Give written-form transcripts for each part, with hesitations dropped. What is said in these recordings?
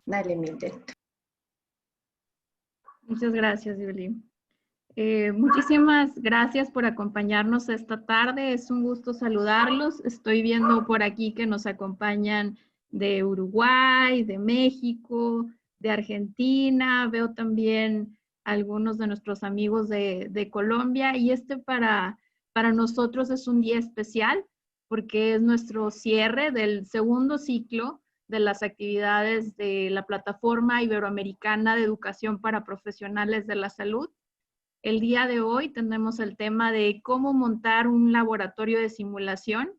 Dale, Mildred. Muchas gracias, Yuli. Muchísimas gracias por acompañarnos esta tarde. Es un gusto saludarlos. Estoy viendo por aquí que nos acompañan de Uruguay, de México, de Argentina. Veo también algunos de nuestros amigos de Colombia. Y para nosotros es un día especial porque es nuestro cierre del segundo ciclo de las actividades de la Plataforma Iberoamericana de Educación para Profesionales de la Salud. El día de hoy tenemos el tema de cómo montar un laboratorio de simulación.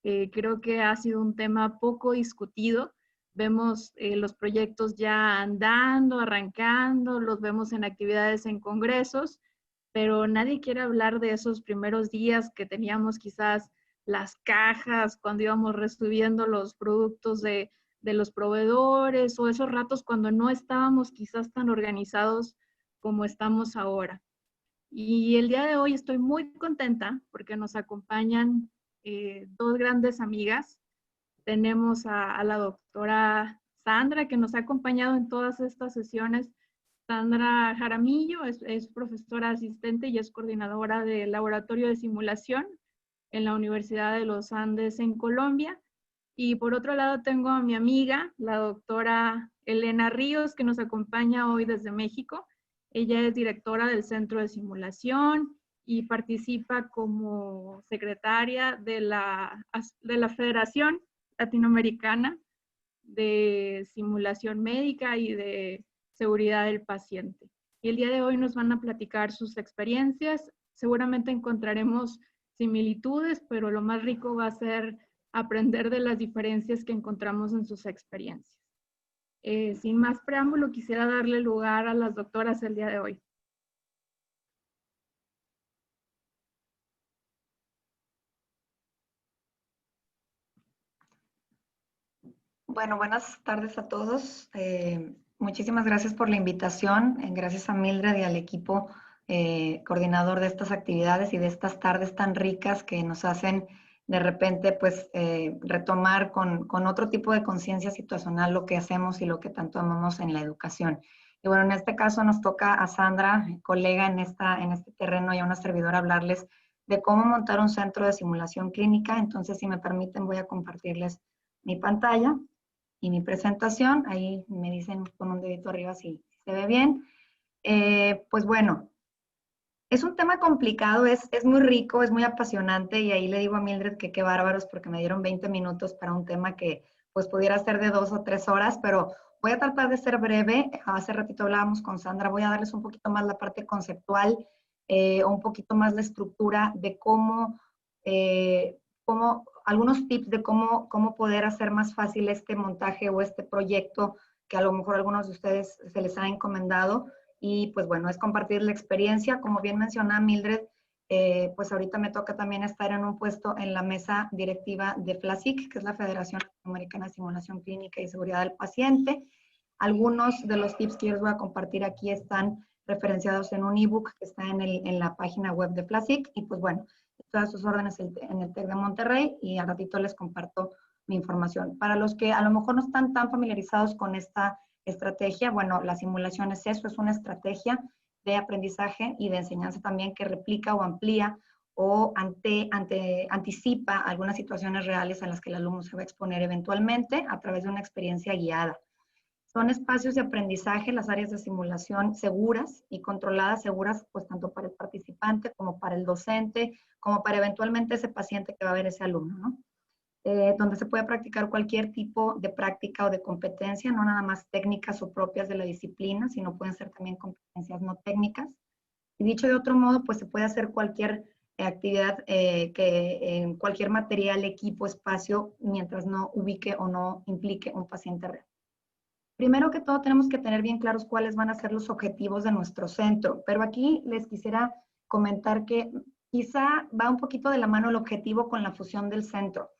Creo que ha sido un tema poco discutido. Vemos los proyectos ya andando, arrancando, los vemos en actividades en congresos, pero nadie quiere hablar de esos primeros días que teníamos quizás las cajas, cuando íbamos recibiendo los productos de los proveedores, o esos ratos cuando no estábamos quizás tan organizados como estamos ahora. Y el día de hoy estoy muy contenta porque nos acompañan dos grandes amigas. Tenemos a la doctora Sandra, que nos ha acompañado en todas estas sesiones. Sandra Jaramillo es profesora asistente y es coordinadora del laboratorio de simulación en la Universidad de los Andes en Colombia. Y por otro lado tengo a mi amiga, la doctora Elena Ríos, que nos acompaña hoy desde México. Ella es directora del Centro de Simulación y participa como secretaria de la Federación Latinoamericana de Simulación Médica y de Seguridad del Paciente. Y el día de hoy nos van a platicar sus experiencias. Seguramente encontraremos similitudes, pero lo más rico va a ser aprender de las diferencias que encontramos en sus experiencias. Sin más preámbulo, quisiera darle lugar a las doctoras el día de hoy. Bueno, buenas tardes a todos. Muchísimas gracias por la invitación. Gracias a Mildred y al equipo coordinador de estas actividades y de estas tardes tan ricas que nos hacen de repente pues retomar con otro tipo de conciencia situacional lo que hacemos y lo que tanto amamos en la educación. Y bueno, en este caso nos toca a Sandra, colega en este terreno, y a una servidora hablarles de cómo montar un centro de simulación clínica. Entonces, si me permiten, voy a compartirles mi pantalla y mi presentación. Ahí me dicen con un dedito arriba si se ve bien. Pues bueno, es un tema complicado, es muy rico, es muy apasionante, y ahí le digo a Mildred que qué bárbaros porque me dieron 20 minutos para un tema que pues pudiera ser de 2 o 3 horas, pero voy a tratar de ser breve. Hace ratito hablábamos con Sandra, voy a darles un poquito más la parte conceptual, o un poquito más la estructura de cómo algunos tips de cómo poder hacer más fácil este montaje o este proyecto que a lo mejor a algunos de ustedes se les ha encomendado. Y pues bueno, es compartir la experiencia. Como bien menciona Mildred, pues ahorita me toca también estar en un puesto en la mesa directiva de FLASIC, que es la Federación Latinoamericana de Simulación Clínica y Seguridad del Paciente. Algunos de los tips que yo les voy a compartir aquí están referenciados en un ebook que está en la página web de FLASIC. Y pues bueno, todas sus órdenes en el TEC de Monterrey, y al ratito les comparto mi información. Para los que a lo mejor no están tan familiarizados con esta estrategia, bueno, la simulación es eso, es una estrategia de aprendizaje y de enseñanza también que replica o amplía o anticipa algunas situaciones reales a las que el alumno se va a exponer eventualmente a través de una experiencia guiada. Son espacios de aprendizaje, las áreas de simulación seguras y controladas, seguras pues tanto para el participante como para el docente, como para eventualmente ese paciente que va a ver ese alumno, ¿no? Donde se puede practicar cualquier tipo de práctica o de competencia, no nada más técnicas o propias de la disciplina, sino pueden ser también competencias no técnicas. Y dicho de otro modo, pues se puede hacer cualquier actividad en cualquier material, equipo, espacio, mientras no ubique o no implique un paciente real. Primero que todo, tenemos que tener bien claros cuáles van a ser los objetivos de nuestro centro, pero aquí les quisiera comentar que quizá va un poquito de la mano el objetivo con la fusión del centro.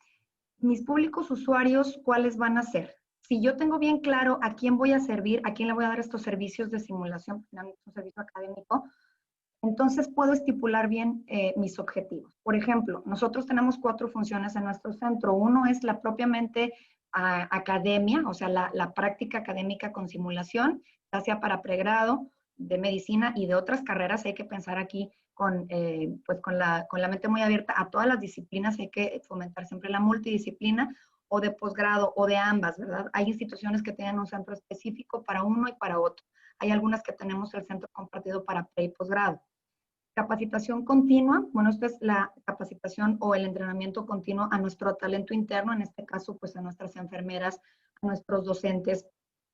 Mis públicos usuarios, ¿cuáles van a ser? Si yo tengo bien claro a quién voy a servir, a quién le voy a dar estos servicios de simulación, un servicio académico, entonces puedo estipular bien mis objetivos. Por ejemplo, nosotros tenemos 4 funciones en nuestro centro. Uno es la propiamente academia, o sea, la práctica académica con simulación, ya sea para pregrado de medicina y de otras carreras. Hay que pensar aquí pues con la mente muy abierta a todas las disciplinas. Hay que fomentar siempre la multidisciplina, o de posgrado o de ambas, ¿verdad? Hay instituciones que tienen un centro específico para uno y para otro. Hay algunas que tenemos el centro compartido para pre y posgrado. Capacitación continua, bueno, esta es la capacitación o el entrenamiento continuo a nuestro talento interno, en este caso, pues a nuestras enfermeras, a nuestros docentes,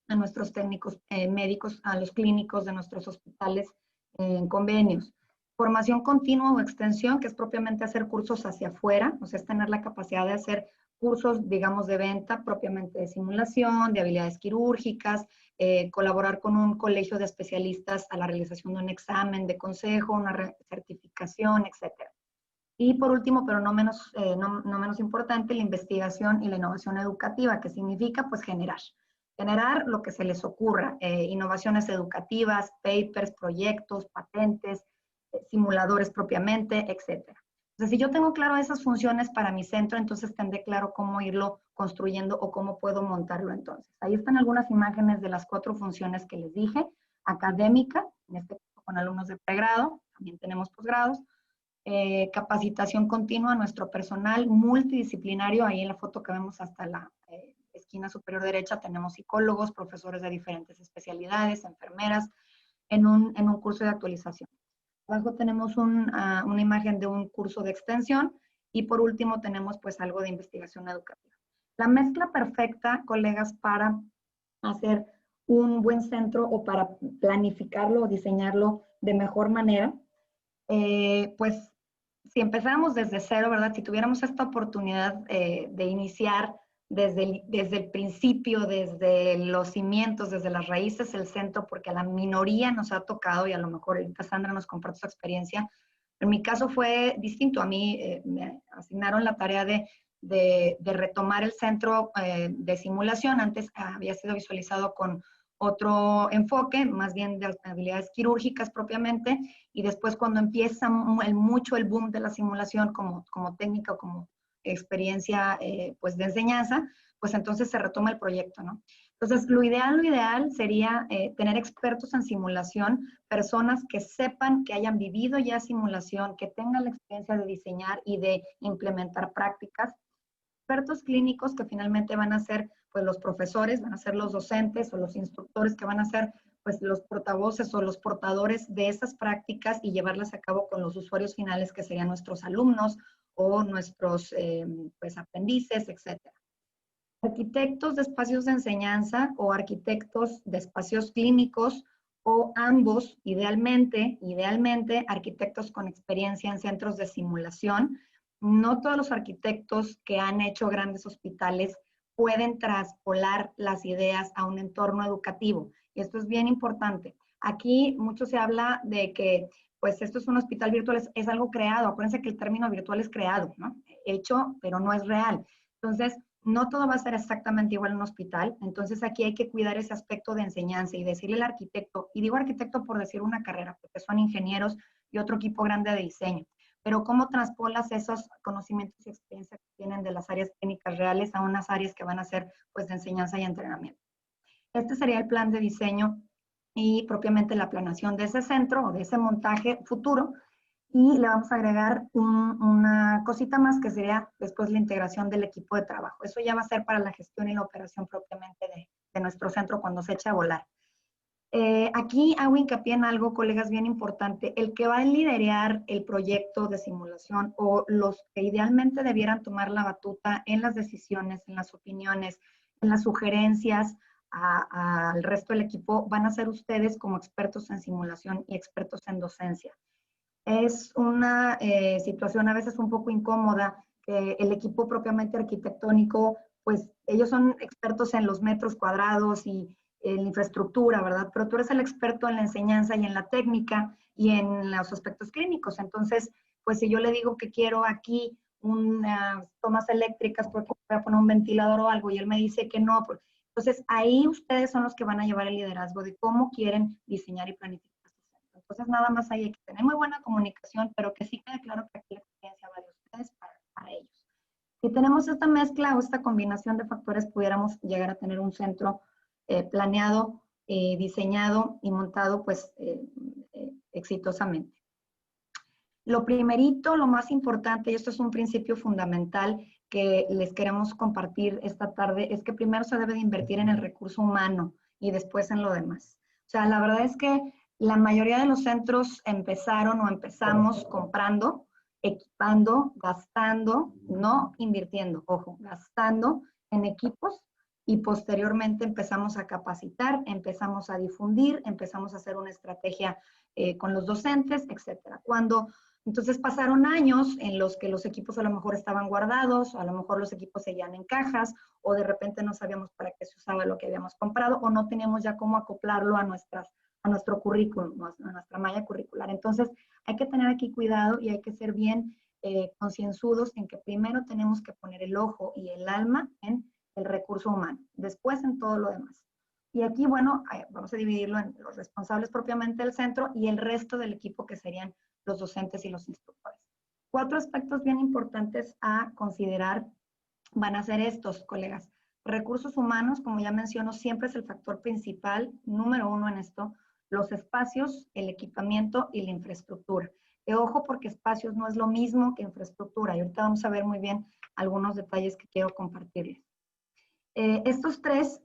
a nuestros técnicos médicos, a los clínicos de nuestros hospitales en convenios. Formación continua o extensión, que es propiamente hacer cursos hacia afuera, o sea, es tener la capacidad de hacer cursos, digamos, de venta, propiamente de simulación, de habilidades quirúrgicas, colaborar con un colegio de especialistas a la realización de un examen de consejo, una certificación, etc. Y por último, pero no menos importante, la investigación y la innovación educativa, que significa pues generar lo que se les ocurra, innovaciones educativas, papers, proyectos, patentes, simuladores propiamente, etc. Entonces, si yo tengo claro esas funciones para mi centro, entonces tendré claro cómo irlo construyendo o cómo puedo montarlo entonces. Ahí están algunas imágenes de las 4 funciones que les dije. Académica, en este caso con alumnos de pregrado, también tenemos posgrados. Capacitación continua a nuestro personal multidisciplinario. Ahí en la foto que vemos hasta la esquina superior derecha tenemos psicólogos, profesores de diferentes especialidades, enfermeras, en un curso de actualización. Abajo tenemos una imagen de un curso de extensión y por último tenemos pues algo de investigación educativa. La mezcla perfecta, colegas, para hacer un buen centro o para planificarlo o diseñarlo de mejor manera, pues si empezáramos desde cero, ¿verdad? Si tuviéramos esta oportunidad de iniciar desde el principio, desde los cimientos, desde las raíces, el centro, porque a la minoría nos ha tocado, y a lo mejor ahorita Sandra nos comparte su experiencia. En mi caso fue distinto. A mí me asignaron la tarea de retomar el centro de simulación. Antes había sido visualizado con otro enfoque, más bien de habilidades quirúrgicas propiamente, y después cuando empieza mucho el boom de la simulación como técnica o como experiencia pues de enseñanza, pues entonces se retoma el proyecto, ¿no? Entonces, lo ideal sería tener expertos en simulación, personas que sepan, que hayan vivido ya simulación, que tengan la experiencia de diseñar y de implementar prácticas, expertos clínicos que finalmente van a ser pues los profesores, van a ser los docentes o los instructores que van a ser pues los portavoces o los portadores de esas prácticas y llevarlas a cabo con los usuarios finales que serían nuestros alumnos o nuestros pues aprendices, etc. Arquitectos de espacios de enseñanza o arquitectos de espacios clínicos o ambos, idealmente arquitectos con experiencia en centros de simulación. No todos los arquitectos que han hecho grandes hospitales pueden traspolar las ideas a un entorno educativo. Y esto es bien importante. Aquí mucho se habla de que, pues, esto es un hospital virtual, es algo creado. Acuérdense que el término virtual es creado, ¿no? Hecho, pero no es real. Entonces, no todo va a ser exactamente igual en un hospital. Entonces, aquí hay que cuidar ese aspecto de enseñanza y decirle al arquitecto, y digo arquitecto por decir una carrera, porque son ingenieros y otro equipo grande de diseño, pero cómo traspolas esos conocimientos y experiencias que tienen de las áreas clínicas reales a unas áreas que van a ser pues de enseñanza y entrenamiento. Este sería el plan de diseño y propiamente la planeación de ese centro o de ese montaje futuro. Y le vamos a agregar una cosita más que sería después la integración del equipo de trabajo. Eso ya va a ser para la gestión y la operación propiamente de nuestro centro cuando se eche a volar. Aquí hago hincapié en algo, colegas, bien importante. El que va a liderar el proyecto de simulación o los que idealmente debieran tomar la batuta en las decisiones, en las opiniones, en las sugerencias al resto del equipo, van a ser ustedes como expertos en simulación y expertos en docencia. Es una situación a veces un poco incómoda que el equipo propiamente arquitectónico, pues ellos son expertos en los metros cuadrados y en la infraestructura, ¿verdad? Pero tú eres el experto en la enseñanza y en la técnica y en los aspectos clínicos. Entonces, pues si yo le digo que quiero aquí unas tomas eléctricas porque voy a poner un ventilador o algo y él me dice que no, pues, entonces ahí ustedes son los que van a llevar el liderazgo de cómo quieren diseñar y planificar. Entonces, nada más hay que tener muy buena comunicación, pero que sí quede claro que aquí la experiencia va de ustedes para ellos. Si tenemos esta mezcla o esta combinación de factores, pudiéramos llegar a tener un centro planeado, diseñado y montado pues exitosamente. Lo primerito, lo más importante, y esto es un principio fundamental que les queremos compartir esta tarde, es que primero se debe de invertir en el recurso humano y después en lo demás. O sea, la verdad es que la mayoría de los centros empezaron o empezamos comprando, equipando, gastando, no invirtiendo, ojo, gastando en equipos y posteriormente empezamos a capacitar, empezamos a difundir, empezamos a hacer una estrategia con los docentes, etcétera. Entonces pasaron años en los que los equipos a lo mejor estaban guardados, a lo mejor los equipos seguían en cajas, o de repente no sabíamos para qué se usaba lo que habíamos comprado, o no teníamos ya cómo acoplarlo a nuestro currículum, a nuestra malla curricular. Entonces hay que tener aquí cuidado y hay que ser bien concienzudos en que primero tenemos que poner el ojo y el alma en el recurso humano, después en todo lo demás. Y aquí, bueno, vamos a dividirlo en los responsables propiamente del centro y el resto del equipo que serían los docentes y los instructores. 4 aspectos bien importantes a considerar van a ser estos, colegas. Recursos humanos, como ya menciono, siempre es el factor principal, número 1 en esto. Los espacios, el equipamiento y la infraestructura. Ojo, porque espacios no es lo mismo que infraestructura. Y ahorita vamos a ver muy bien algunos detalles que quiero compartirles. Estos 3,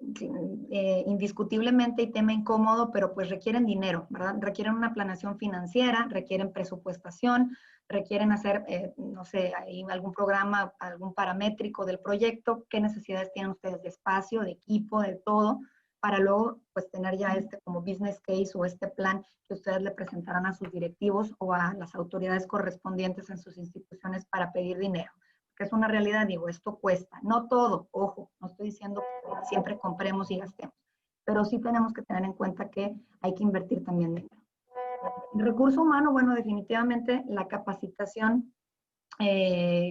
indiscutiblemente y tema incómodo, pero pues requieren dinero, ¿verdad? Requieren una planeación financiera, requieren presupuestación, requieren hacer, no sé, algún programa, algún paramétrico del proyecto, qué necesidades tienen ustedes de espacio, de equipo, de todo, para luego pues tener ya como business case o este plan que ustedes le presentarán a sus directivos o a las autoridades correspondientes en sus instituciones para pedir dinero. Que es una realidad, digo, esto cuesta. No todo, ojo, no estoy diciendo que siempre compremos y gastemos, pero sí tenemos que tener en cuenta que hay que invertir también dinero. El recurso humano, bueno, definitivamente la capacitación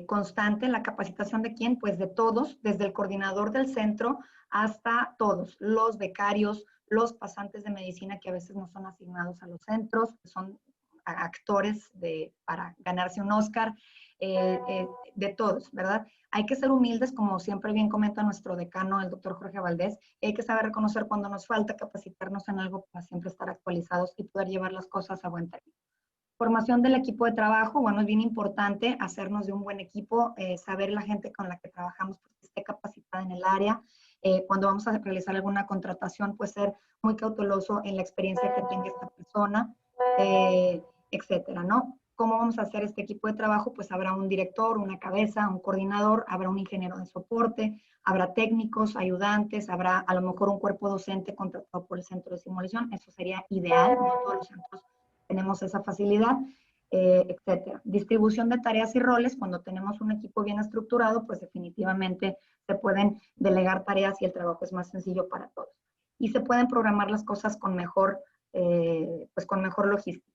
constante, la capacitación de quién, pues de todos, desde el coordinador del centro hasta todos, los becarios, los pasantes de medicina que a veces no son asignados a los centros, que son actores para ganarse un Oscar, de todos, ¿verdad? Hay que ser humildes, como siempre bien comenta nuestro decano, el doctor Jorge Valdés, y hay que saber reconocer cuando nos falta capacitarnos en algo para siempre estar actualizados y poder llevar las cosas a buen término. Formación del equipo de trabajo, bueno, es bien importante hacernos de un buen equipo, saber la gente con la que trabajamos pues, que esté capacitada en el área. Cuando vamos a realizar alguna contratación, pues ser muy cauteloso en la experiencia que tenga esta persona, etcétera, ¿no? ¿Cómo vamos a hacer este equipo de trabajo? Pues habrá un director, una cabeza, un coordinador, habrá un ingeniero de soporte, habrá técnicos, ayudantes, habrá a lo mejor un cuerpo docente contratado por el centro de simulación. Eso sería ideal, no todos los centros tenemos esa facilidad, etcétera. Distribución de tareas y roles, cuando tenemos un equipo bien estructurado, pues definitivamente se pueden delegar tareas y el trabajo es más sencillo para todos. Y se pueden programar las cosas con mejor logística.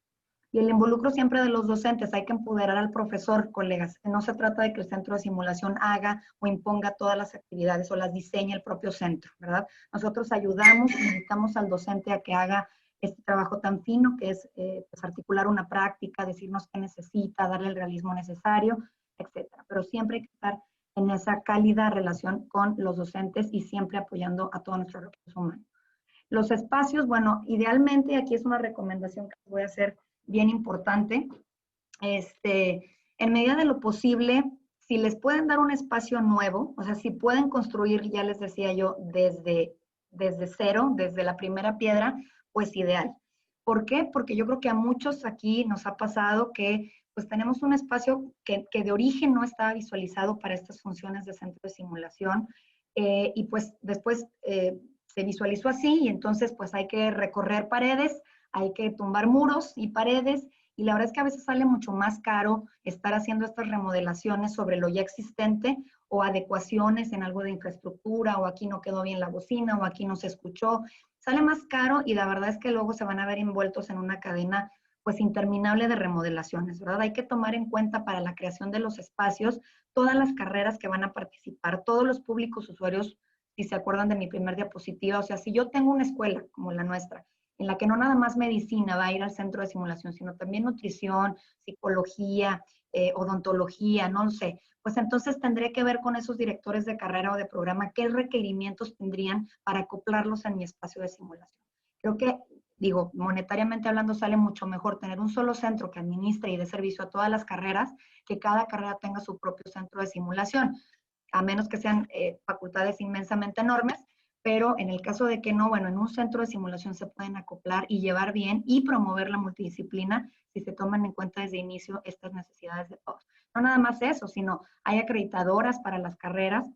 Y el involucro siempre de los docentes, hay que empoderar al profesor, colegas. No se trata de que el centro de simulación haga o imponga todas las actividades o las diseñe el propio centro, ¿verdad? Nosotros ayudamos, invitamos al docente a que haga este trabajo tan fino que es pues articular una práctica, decirnos qué necesita, darle el realismo necesario, etcétera. Pero siempre hay que estar en esa cálida relación con los docentes y siempre apoyando a todo nuestro recurso humano. Los espacios, bueno, idealmente, aquí es una recomendación que voy a hacer bien importante, en medida de lo posible, si les pueden dar un espacio nuevo, o sea, si pueden construir, ya les decía yo, desde cero, desde la primera piedra, pues ideal. ¿Por qué? Porque yo creo que a muchos aquí nos ha pasado que pues tenemos un espacio que de origen no estaba visualizado para estas funciones de centro de simulación y pues después se visualizó así y entonces pues hay que recorrer paredes, hay que tumbar muros y paredes y la verdad es que a veces sale mucho más caro estar haciendo estas remodelaciones sobre lo ya existente o adecuaciones en algo de infraestructura o aquí no quedó bien la bocina o aquí no se escuchó. Sale más caro y la verdad es que luego se van a ver envueltos en una cadena pues interminable de remodelaciones, ¿verdad? Hay que tomar en cuenta para la creación de los espacios todas las carreras que van a participar, todos los públicos usuarios, si se acuerdan de mi primer diapositiva, o sea, si yo tengo una escuela como la nuestra, en la que no nada más medicina va a ir al centro de simulación, sino también nutrición, psicología, odontología, no lo sé, pues entonces tendré que ver con esos directores de carrera o de programa qué requerimientos tendrían para acoplarlos en mi espacio de simulación. Creo que, digo, monetariamente hablando, sale mucho mejor tener un solo centro que administre y dé servicio a todas las carreras, que cada carrera tenga su propio centro de simulación, a menos que sean facultades inmensamente enormes, pero en el caso de que no, bueno, en un centro de simulación se pueden acoplar y llevar bien y promover la multidisciplina si se toman en cuenta desde inicio estas necesidades de todos. No nada más eso, sino hay acreditadoras para las carreras.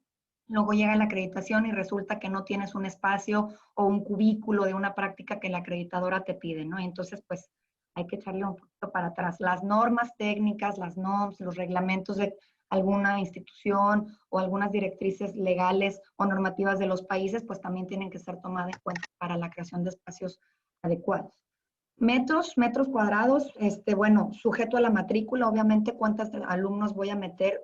Luego llega la acreditación y resulta que no tienes un espacio o un cubículo de una práctica que la acreditadora te pide, ¿no? Entonces, pues hay que echarle un poquito para atrás. Las normas técnicas, las NOMS, los reglamentos de alguna institución o algunas directrices legales o normativas de los países, pues también tienen que ser tomadas en cuenta para la creación de espacios adecuados. Metros cuadrados, bueno, sujeto a la matrícula, obviamente cuántos alumnos voy a meter,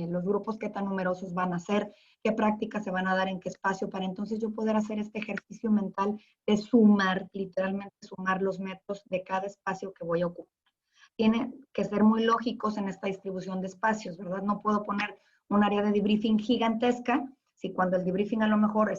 los grupos qué tan numerosos van a ser, qué prácticas se van a dar en qué espacio, para entonces yo poder hacer este ejercicio mental de sumar, literalmente sumar los metros de cada espacio que voy a ocupar. Tienen que ser muy lógicos en esta distribución de espacios, ¿verdad? No puedo poner un área de debriefing gigantesca, si cuando el debriefing a lo mejor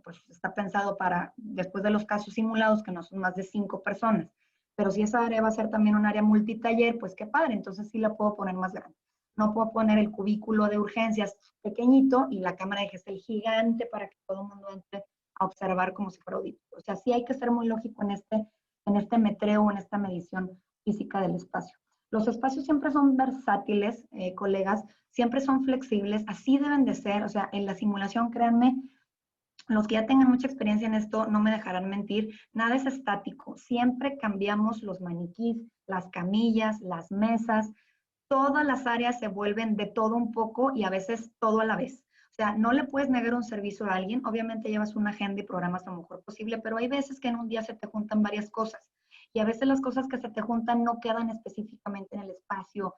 pues está pensado para, después de los casos simulados, que no son más de 5 personas, pero si esa área va a ser también un área multitaller, pues qué padre, entonces sí la puedo poner más grande. No puedo poner el cubículo de urgencias pequeñito y la cámara de gestel gigante para que todo el mundo entre a observar como si fuera auditorio. O sea, sí hay que ser muy lógico en este metreo, en esta medición física del espacio. Los espacios siempre son versátiles, colegas, siempre son flexibles, así deben de ser, o sea, en la simulación, créanme, los que ya tengan mucha experiencia en esto no me dejarán mentir, nada es estático, siempre cambiamos los maniquís, las camillas, las mesas, todas las áreas se vuelven de todo un poco y a veces todo a la vez. O sea, no le puedes negar un servicio a alguien, obviamente llevas una agenda y programas lo mejor posible, pero hay veces que en un día se te juntan varias cosas y a veces las cosas que se te juntan no quedan específicamente en el espacio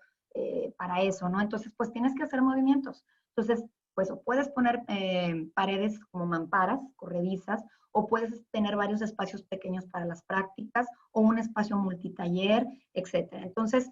para eso, ¿no? Entonces, pues tienes que hacer movimientos. Entonces, pues o puedes poner paredes como mamparas, corredizas, o puedes tener varios espacios pequeños para las prácticas, o un espacio multitaller, etcétera. Entonces,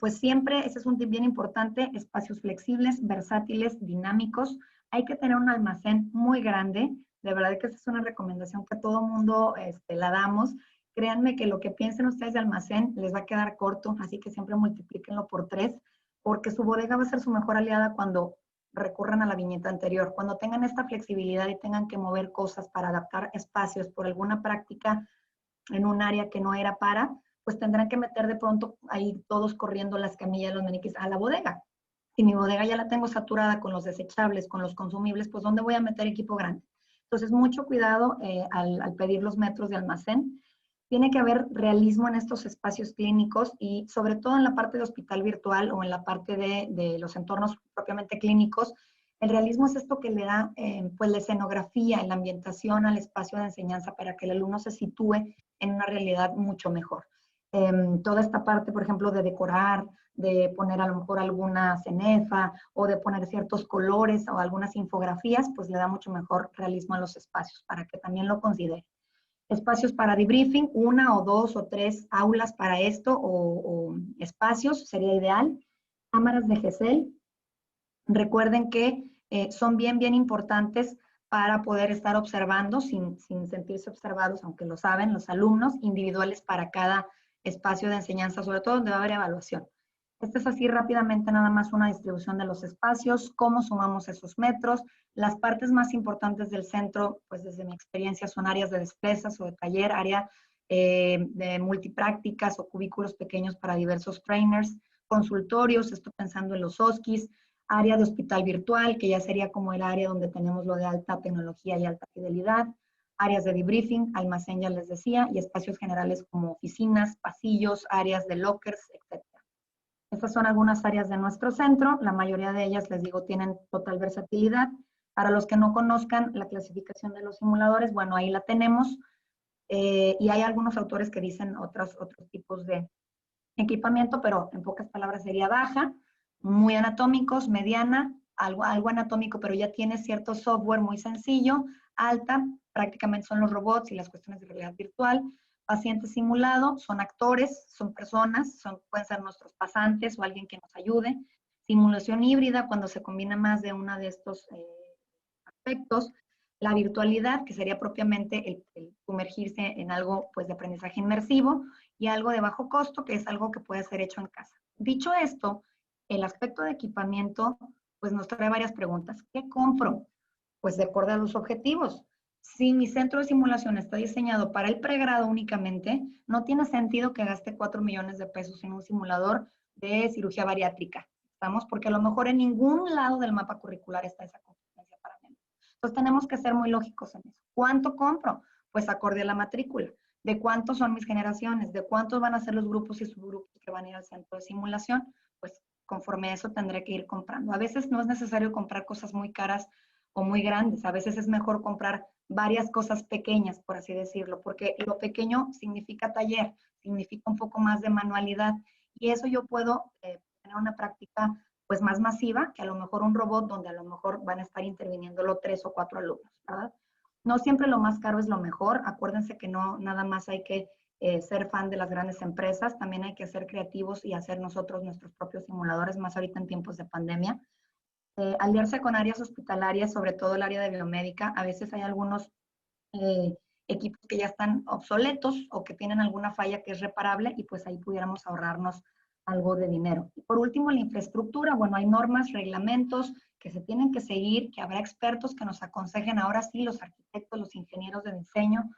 pues siempre, ese es un tip bien importante, espacios flexibles, versátiles, dinámicos. Hay que tener un almacén muy grande. De verdad que esa es una recomendación que a todo mundo la damos. Créanme que lo que piensen ustedes de almacén les va a quedar corto, así que siempre multiplíquenlo por 3, porque su bodega va a ser su mejor aliada cuando recurran a la viñeta anterior. Cuando tengan esta flexibilidad y tengan que mover cosas para adaptar espacios por alguna práctica en un área que no era para, pues tendrán que meter de pronto ahí todos corriendo las camillas, los maniquís a la bodega. Si mi bodega ya la tengo saturada con los desechables, con los consumibles, pues ¿dónde voy a meter equipo grande? Entonces, mucho cuidado al pedir los metros de almacén. Tiene que haber realismo en estos espacios clínicos y sobre todo en la parte de hospital virtual o en la parte de los entornos propiamente clínicos. El realismo es esto que le da pues la escenografía, la ambientación al espacio de enseñanza para que el alumno se sitúe en una realidad mucho mejor. Toda esta parte, por ejemplo, de decorar, de poner a lo mejor alguna cenefa o de poner ciertos colores o algunas infografías, pues le da mucho mejor realismo a los espacios para que también lo considere. Espacios para debriefing, 1 o 2 o 3 aulas para esto o espacios, sería ideal. Cámaras de GESEL. Recuerden que son bien importantes para poder estar observando sin sentirse observados, aunque lo saben los alumnos, individuales para cada espacio de enseñanza, sobre todo donde va a haber evaluación. Esta es así rápidamente nada más una distribución de los espacios, cómo sumamos esos metros. Las partes más importantes del centro, pues desde mi experiencia, son áreas de destrezas o de taller, área de multiprácticas o cubículos pequeños para diversos trainers, consultorios, estoy pensando en los OSCIs, área de hospital virtual, que ya sería como el área donde tenemos lo de alta tecnología y alta fidelidad, áreas de debriefing, almacén ya les decía, y espacios generales como oficinas, pasillos, áreas de lockers, etc. Estas son algunas áreas de nuestro centro, la mayoría de ellas, les digo, tienen total versatilidad. Para los que no conozcan la clasificación de los simuladores, bueno, ahí la tenemos, y hay algunos autores que dicen otros tipos de equipamiento, pero en pocas palabras sería baja, muy anatómicos, mediana, algo anatómico, pero ya tiene cierto software muy sencillo, alta, prácticamente son los robots y las cuestiones de realidad virtual, Paciente simulado son actores, son personas, pueden ser nuestros pasantes o alguien que nos ayude. Simulación híbrida, cuando se combina más de uno de estos aspectos. La virtualidad, que sería propiamente el sumergirse en algo pues, de aprendizaje inmersivo, y algo de bajo costo, que es algo que puede ser hecho en casa. Dicho esto, el aspecto de equipamiento pues, nos trae varias preguntas. ¿Qué compro? Pues de acuerdo a los objetivos. Si mi centro de simulación está diseñado para el pregrado únicamente, no tiene sentido que gaste 4 millones de pesos en un simulador de cirugía bariátrica. ¿Estamos? Porque a lo mejor en ningún lado del mapa curricular está esa competencia para mí. Entonces tenemos que ser muy lógicos en eso. ¿Cuánto compro? Pues acorde a la matrícula. ¿De cuántos son mis generaciones? ¿De cuántos van a ser los grupos y subgrupos que van a ir al centro de simulación? Pues conforme a eso tendré que ir comprando. A veces no es necesario comprar cosas muy caras o muy grandes. A veces es mejor comprar varias cosas pequeñas, por así decirlo, porque lo pequeño significa taller, significa un poco más de manualidad, y eso yo puedo tener una práctica pues más masiva que a lo mejor un robot donde a lo mejor van a estar interviniéndolo 3 o 4 alumnos, ¿verdad? No siempre lo más caro es lo mejor. Acuérdense que no nada más hay que ser fan de las grandes empresas, también hay que ser creativos y hacer nosotros nuestros propios simuladores, más ahorita en tiempos de pandemia. Aliarse con áreas hospitalarias, sobre todo el área de biomédica. A veces hay algunos equipos que ya están obsoletos o que tienen alguna falla que es reparable, y pues ahí pudiéramos ahorrarnos algo de dinero. Y por último, la infraestructura. Bueno, hay normas, reglamentos que se tienen que seguir, que habrá expertos que nos aconsejen, ahora sí, los arquitectos, los ingenieros de diseño.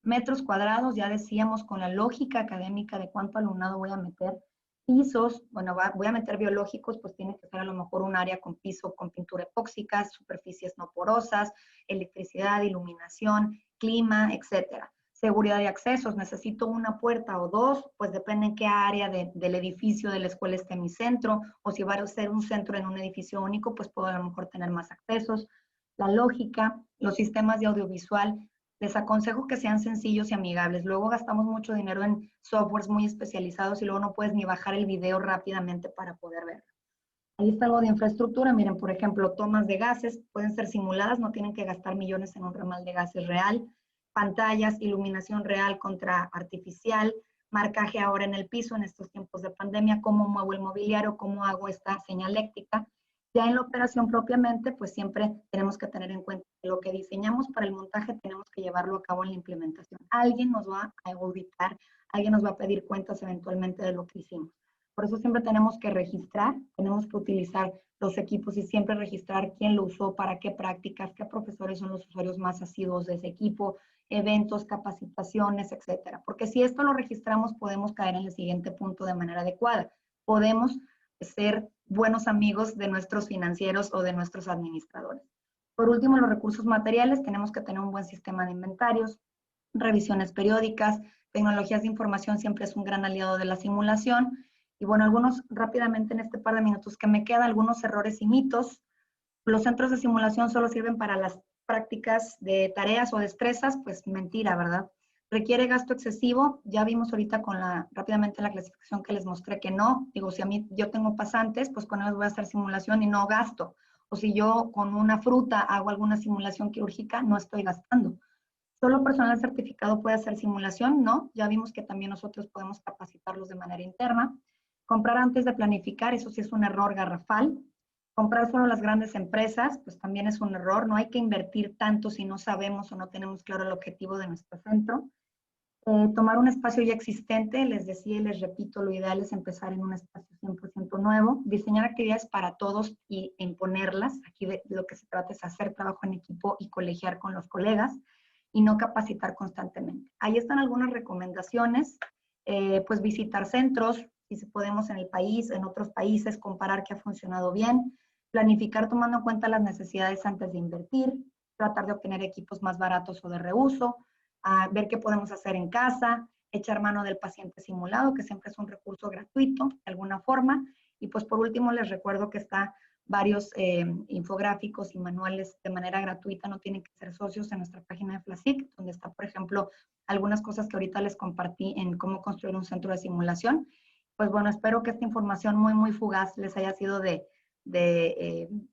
Metros cuadrados, ya decíamos, con la lógica académica de cuánto alumnado voy a meter. Pisos, bueno, voy a meter biológicos, pues tiene que ser a lo mejor un área con piso, con pintura epóxica, superficies no porosas, electricidad, iluminación, clima, etcétera. Seguridad de accesos, necesito una puerta o dos, pues depende en qué área del edificio de la escuela esté mi centro, o si va a ser un centro en un edificio único, pues puedo a lo mejor tener más accesos. La lógica, los sistemas de audiovisual, les aconsejo que sean sencillos y amigables. Luego gastamos mucho dinero en softwares muy especializados y luego no puedes ni bajar el video rápidamente para poder verlo. Ahí está algo de infraestructura. Miren, por ejemplo, tomas de gases pueden ser simuladas, no tienen que gastar millones en un ramal de gases real. Pantallas, iluminación real contra artificial, marcaje ahora en el piso en estos tiempos de pandemia, cómo muevo el mobiliario, cómo hago esta señaléctica. Ya en la operación propiamente, pues siempre tenemos que tener en cuenta que lo que diseñamos para el montaje tenemos que llevarlo a cabo en la implementación. Alguien nos va a auditar, alguien nos va a pedir cuentas eventualmente de lo que hicimos. Por eso siempre tenemos que registrar, tenemos que utilizar los equipos y siempre registrar quién lo usó, para qué prácticas, qué profesores son los usuarios más asiduos de ese equipo, eventos, capacitaciones, etcétera. Porque si esto lo registramos, podemos caer en el siguiente punto de manera adecuada. Podemos ser buenos amigos de nuestros financieros o de nuestros administradores. Por último, los recursos materiales. Tenemos que tener un buen sistema de inventarios, revisiones periódicas, tecnologías de información siempre es un gran aliado de la simulación. Y bueno, algunos rápidamente en este par de minutos que me queda, algunos errores y mitos. Los centros de simulación solo sirven para las prácticas de tareas o destrezas, pues mentira, ¿verdad? ¿Requiere gasto excesivo? Ya vimos ahorita rápidamente la clasificación que les mostré que no. Digo, si a mí yo tengo pasantes, pues con ellos voy a hacer simulación y no gasto. O si yo con una fruta hago alguna simulación quirúrgica, no estoy gastando. ¿Solo personal certificado puede hacer simulación? No. Ya vimos que también nosotros podemos capacitarlos de manera interna. Comprar antes de planificar, eso sí es un error garrafal. Comprar solo las grandes empresas, pues también es un error. No hay que invertir tanto si no sabemos o no tenemos claro el objetivo de nuestro centro. Tomar un espacio ya existente, les decía y les repito, lo ideal es empezar en un espacio 100% nuevo. Diseñar actividades para todos y imponerlas. Aquí de lo que se trata es hacer trabajo en equipo y colegiar con los colegas y no capacitar constantemente. Ahí están algunas recomendaciones. Pues visitar centros, si podemos en el país, en otros países, comparar qué ha funcionado bien, planificar tomando en cuenta las necesidades antes de invertir, tratar de obtener equipos más baratos o de reuso, ver qué podemos hacer en casa, echar mano del paciente simulado, que siempre es un recurso gratuito de alguna forma. Y pues por último les recuerdo que está varios infográficos y manuales de manera gratuita, no tienen que ser socios, en nuestra página de FLASIC, donde está, por ejemplo, algunas cosas que ahorita les compartí en cómo construir un centro de simulación. Pues bueno, espero que esta información muy fugaz les haya sido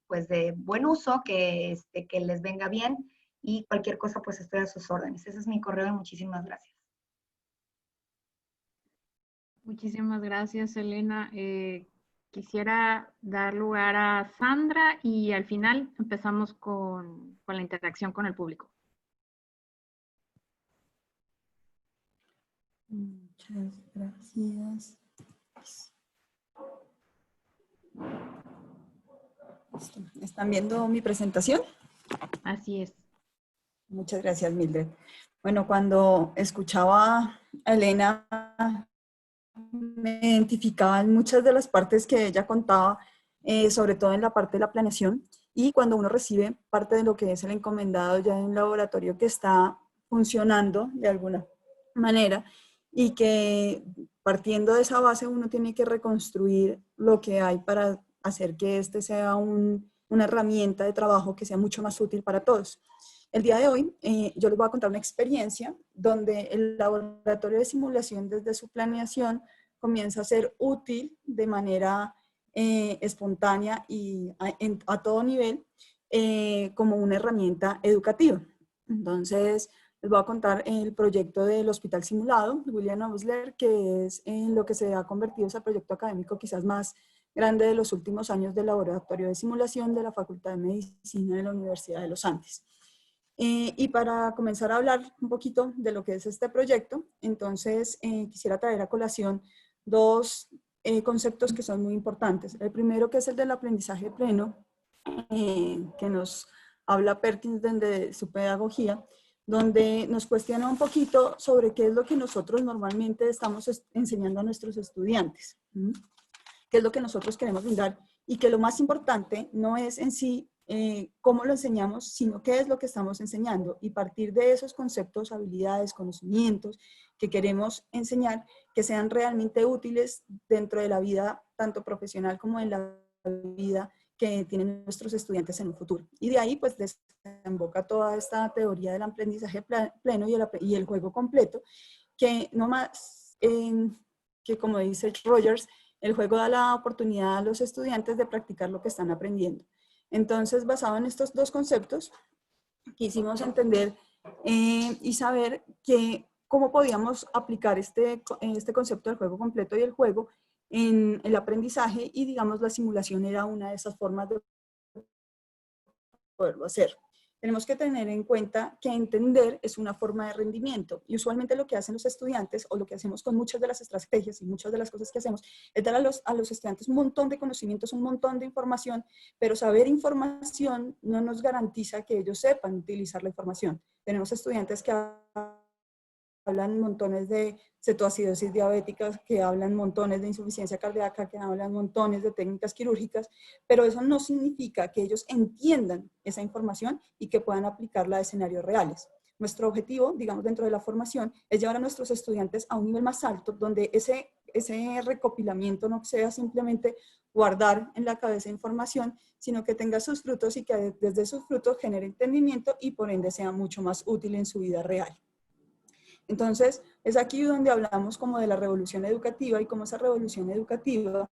pues de buen uso, que les venga bien, y cualquier cosa pues estoy a sus órdenes. Ese es mi correo y muchísimas gracias. Muchísimas gracias, Elena. Quisiera dar lugar a Sandra y al final empezamos con la interacción con el público. Muchas gracias. ¿Están viendo mi presentación? Así es. Muchas gracias, Mildred. Bueno, cuando escuchaba a Elena, me identificaba en muchas de las partes que ella contaba, sobre todo en la parte de la planeación, y cuando uno recibe parte de lo que es el encomendado ya en un laboratorio que está funcionando de alguna manera, y que partiendo de esa base uno tiene que reconstruir lo que hay para hacer que este sea una herramienta de trabajo que sea mucho más útil para todos. El día de hoy yo les voy a contar una experiencia donde el laboratorio de simulación desde su planeación comienza a ser útil de manera espontánea y a todo nivel como una herramienta educativa. Entonces, les voy a contar el proyecto del Hospital Simulado, William Osler, que es en lo que se ha convertido ese proyecto académico quizás más grande de los últimos años del Laboratorio de Simulación de la Facultad de Medicina de la Universidad de los Andes. Y para comenzar a hablar un poquito de lo que es este proyecto, entonces quisiera traer a colación dos conceptos que son muy importantes. El primero, que es el del aprendizaje pleno, que nos habla Perkins de su pedagogía, donde nos cuestiona un poquito sobre qué es lo que nosotros normalmente estamos enseñando a nuestros estudiantes, qué es lo que nosotros queremos brindar, y que lo más importante no es en sí cómo lo enseñamos, sino qué es lo que estamos enseñando, y partir de esos conceptos, habilidades, conocimientos que queremos enseñar, que sean realmente útiles dentro de la vida, tanto profesional como en la vida que tienen nuestros estudiantes en un futuro. Y de ahí pues desemboca toda esta teoría del aprendizaje pleno y el juego completo, que no más que, como dice Rogers, el juego da la oportunidad a los estudiantes de practicar lo que están aprendiendo. Entonces, basado en estos dos conceptos, quisimos entender y saber cómo podíamos aplicar este concepto del juego completo y el juego en el aprendizaje, y digamos la simulación era una de esas formas de poderlo hacer. Tenemos que tener en cuenta que entender es una forma de rendimiento, y usualmente lo que hacen los estudiantes, o lo que hacemos con muchas de las estrategias y muchas de las cosas que hacemos, es dar a los estudiantes un montón de conocimientos, un montón de información, pero saber información no nos garantiza que ellos sepan utilizar la información. Tenemos estudiantes que hablan montones de cetoacidosis diabéticas, que hablan montones de insuficiencia cardíaca, que hablan montones de técnicas quirúrgicas, pero eso no significa que ellos entiendan esa información y que puedan aplicarla a escenarios reales. Nuestro objetivo, digamos, dentro de la formación, es llevar a nuestros estudiantes a un nivel más alto, donde ese recopilamiento no sea simplemente guardar en la cabeza información, sino que tenga sus frutos, y que desde sus frutos genere entendimiento y por ende sea mucho más útil en su vida real. Entonces, es aquí donde hablamos como de la revolución educativa, y como esa revolución educativa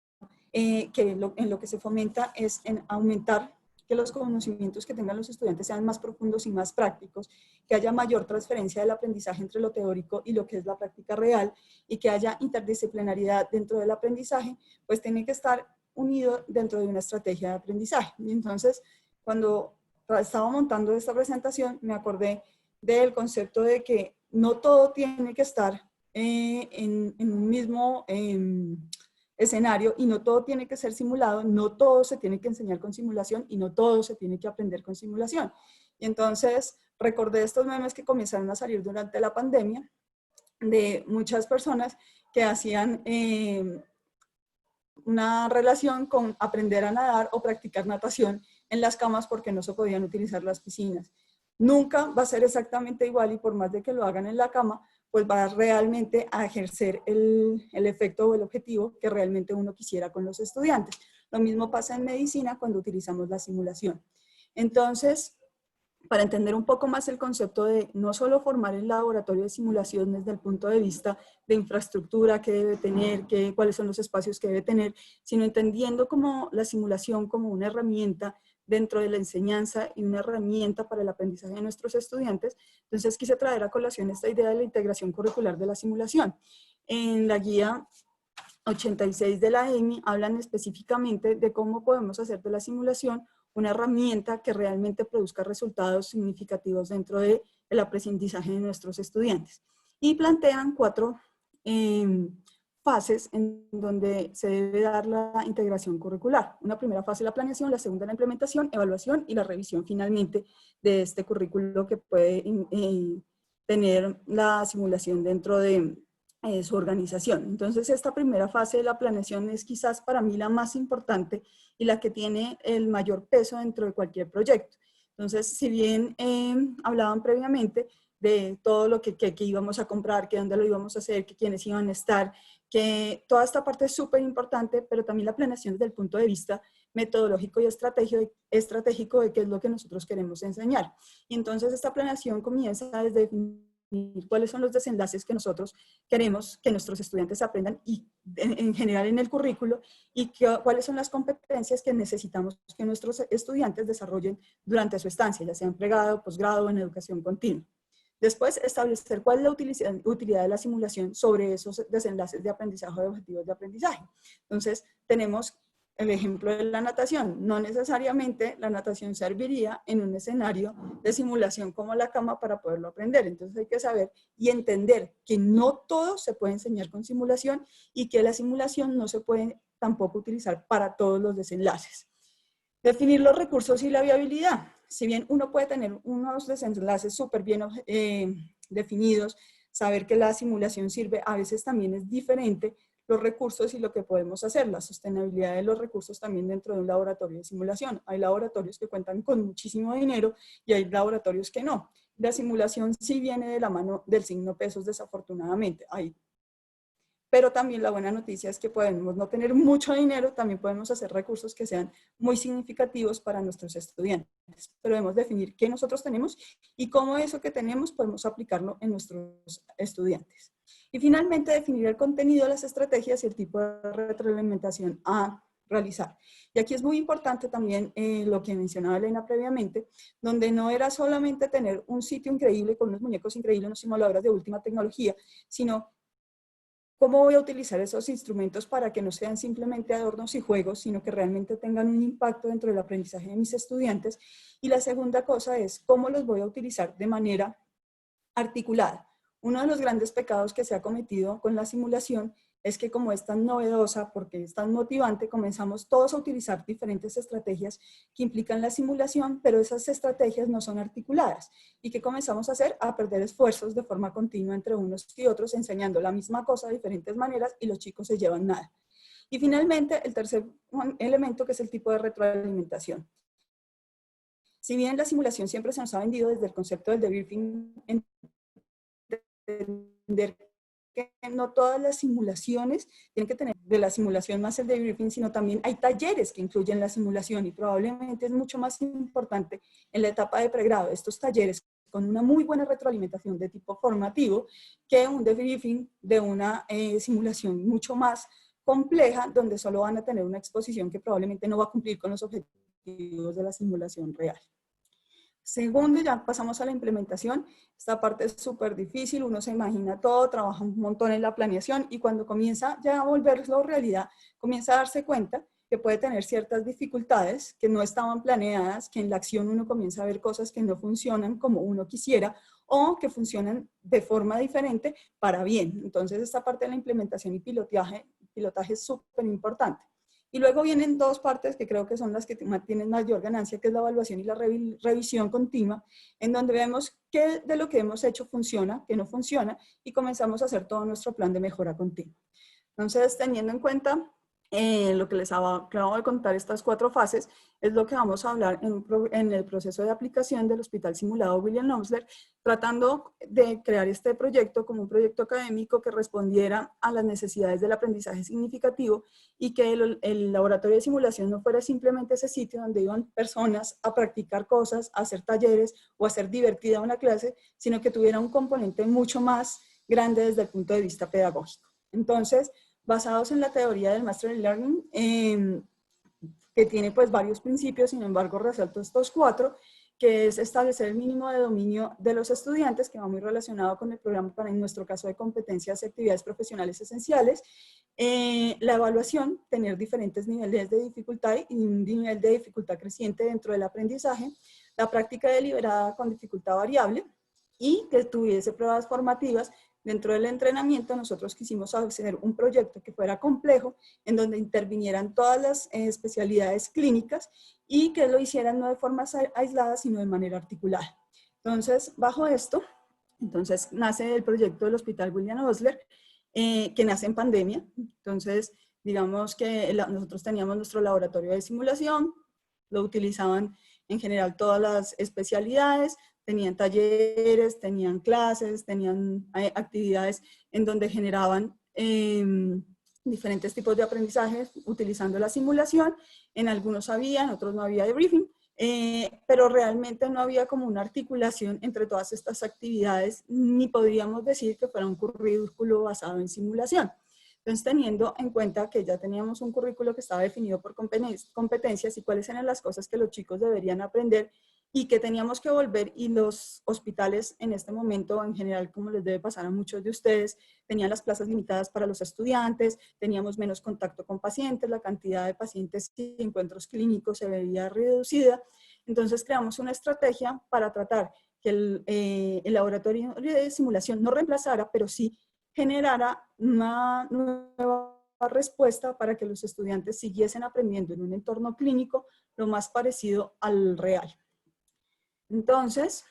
en lo que se fomenta es en aumentar que los conocimientos que tengan los estudiantes sean más profundos y más prácticos, que haya mayor transferencia del aprendizaje entre lo teórico y lo que es la práctica real, y que haya interdisciplinaridad dentro del aprendizaje, pues tiene que estar unido dentro de una estrategia de aprendizaje. Y entonces, cuando estaba montando esta presentación, me acordé del concepto de que no todo tiene que estar en un mismo escenario, y no todo tiene que ser simulado, no todo se tiene que enseñar con simulación, y no todo se tiene que aprender con simulación. Y entonces recordé estos memes que comenzaron a salir durante la pandemia, de muchas personas que hacían una relación con aprender a nadar o practicar natación en las camas porque no se podían utilizar las piscinas. Nunca va a ser exactamente igual, y por más de que lo hagan en la cama, pues va realmente a ejercer el efecto o el objetivo que realmente uno quisiera con los estudiantes. Lo mismo pasa en medicina cuando utilizamos la simulación. Entonces, para entender un poco más el concepto de no solo formar el laboratorio de simulación desde el punto de vista de infraestructura que debe tener, cuáles son los espacios que debe tener, sino entendiendo como la simulación como una herramienta dentro de la enseñanza y una herramienta para el aprendizaje de nuestros estudiantes. Entonces quise traer a colación esta idea de la integración curricular de la simulación. En la guía 86 de la EMI hablan específicamente de cómo podemos hacer de la simulación una herramienta que realmente produzca resultados significativos dentro del aprendizaje de nuestros estudiantes. Y plantean 4 fases en donde se debe dar la integración curricular. Una primera fase, la planeación; la segunda, la implementación, evaluación y la revisión finalmente de este currículo que puede tener la simulación dentro de su organización. Entonces, esta primera fase de la planeación es quizás para mí la más importante y la que tiene el mayor peso dentro de cualquier proyecto. Entonces, si bien hablaban previamente de todo lo que íbamos a comprar, que dónde lo íbamos a hacer, que quiénes iban a estar, que toda esta parte es súper importante, pero también la planeación desde el punto de vista metodológico y estratégico de qué es lo que nosotros queremos enseñar. Y entonces esta planeación comienza desde definir cuáles son los desenlaces que nosotros queremos que nuestros estudiantes aprendan y en general en el currículo, y cuáles son las competencias que necesitamos que nuestros estudiantes desarrollen durante su estancia, ya sea en pregrado, posgrado o en educación continua. Después, establecer cuál es la utilidad de la simulación sobre esos desenlaces de aprendizaje o objetivos de aprendizaje. Entonces, tenemos el ejemplo de la natación. No necesariamente la natación serviría en un escenario de simulación como la cama para poderlo aprender. Entonces, hay que saber y entender que no todo se puede enseñar con simulación y que la simulación no se puede tampoco utilizar para todos los desenlaces. Definir los recursos y la viabilidad. Si bien uno puede tener unos desenlaces súper bien definidos, saber que la simulación sirve, a veces también es diferente los recursos y lo que podemos hacer, la sostenibilidad de los recursos también dentro de un laboratorio de simulación. Hay laboratorios que cuentan con muchísimo dinero y hay laboratorios que no. La simulación sí viene de la mano del signo pesos, desafortunadamente. Pero también la buena noticia es que podemos no tener mucho dinero, también podemos hacer recursos que sean muy significativos para nuestros estudiantes. Pero debemos definir qué nosotros tenemos y cómo eso que tenemos podemos aplicarlo en nuestros estudiantes. Y finalmente, definir el contenido, las estrategias y el tipo de retroalimentación a realizar. Y aquí es muy importante también lo que mencionaba Elena previamente, donde no era solamente tener un sitio increíble con unos muñecos increíbles, unos simuladores de última tecnología, sino ¿cómo voy a utilizar esos instrumentos para que no sean simplemente adornos y juegos, sino que realmente tengan un impacto dentro del aprendizaje de mis estudiantes? Y la segunda cosa es, ¿cómo los voy a utilizar de manera articulada? Uno de los grandes pecados que se ha cometido con la simulación es que, como es tan novedosa, porque es tan motivante, comenzamos todos a utilizar diferentes estrategias que implican la simulación, pero esas estrategias no son articuladas. ¿Y qué comenzamos a hacer? A perder esfuerzos de forma continua entre unos y otros, enseñando la misma cosa de diferentes maneras y los chicos se llevan nada. Y finalmente, el tercer elemento, que es el tipo de retroalimentación. Si bien la simulación siempre se nos ha vendido desde el concepto del debriefing, entender que no todas las simulaciones tienen que tener de la simulación más el debriefing, sino también hay talleres que incluyen la simulación y probablemente es mucho más importante en la etapa de pregrado estos talleres con una muy buena retroalimentación de tipo formativo que un debriefing de una simulación mucho más compleja, donde solo van a tener una exposición que probablemente no va a cumplir con los objetivos de la simulación real. Segundo, ya pasamos a la implementación. Esta parte es súper difícil, uno se imagina todo, trabaja un montón en la planeación y cuando comienza ya a volverlo realidad, comienza a darse cuenta que puede tener ciertas dificultades que no estaban planeadas, que en la acción uno comienza a ver cosas que no funcionan como uno quisiera o que funcionan de forma diferente para bien. Entonces, esta parte de la implementación y pilotaje es súper importante. Y luego vienen dos partes que creo que son las que tienen mayor ganancia, que es la evaluación y la revisión continua, en donde vemos qué de lo que hemos hecho funciona, qué no funciona, y comenzamos a hacer todo nuestro plan de mejora continua. Entonces, teniendo en cuenta lo que les acabo de contar, estas 4 fases, es lo que vamos a hablar en el proceso de aplicación del Hospital Simulado William Omsler, tratando de crear este proyecto como un proyecto académico que respondiera a las necesidades del aprendizaje significativo y que el laboratorio de simulación no fuera simplemente ese sitio donde iban personas a practicar cosas, a hacer talleres o a hacer divertida una clase, sino que tuviera un componente mucho más grande desde el punto de vista pedagógico. Entonces, basados en la teoría del Mastery Learning, que tiene pues varios principios, sin embargo resalto estos 4, que es establecer el mínimo de dominio de los estudiantes, que va muy relacionado con el programa para, en nuestro caso, de competencias y actividades profesionales esenciales. La evaluación, tener diferentes niveles de dificultad y un nivel de dificultad creciente dentro del aprendizaje. La práctica deliberada con dificultad variable y que tuviese pruebas formativas. Dentro del entrenamiento nosotros quisimos hacer un proyecto que fuera complejo, en donde intervinieran todas las especialidades clínicas y que lo hicieran no de forma aislada, sino de manera articulada. Entonces, bajo esto, entonces nace el proyecto del Hospital William Osler, que nace en pandemia. Entonces, digamos que nosotros teníamos nuestro laboratorio de simulación, lo utilizaban en general todas las especialidades, tenían talleres, tenían clases, tenían actividades en donde generaban diferentes tipos de aprendizajes utilizando la simulación. En algunos había, en otros no había debriefing, pero realmente no había como una articulación entre todas estas actividades, ni podríamos decir que fuera un currículo basado en simulación. Entonces, teniendo en cuenta que ya teníamos un currículo que estaba definido por competencias y cuáles eran las cosas que los chicos deberían aprender, y que teníamos que volver, y los hospitales en este momento, en general, como les debe pasar a muchos de ustedes, tenían las plazas limitadas para los estudiantes, teníamos menos contacto con pacientes, la cantidad de pacientes y encuentros clínicos se veía reducida. Entonces creamos una estrategia para tratar que el laboratorio de simulación no reemplazara, pero sí generara una nueva respuesta para que los estudiantes siguiesen aprendiendo en un entorno clínico lo más parecido al real. Entonces,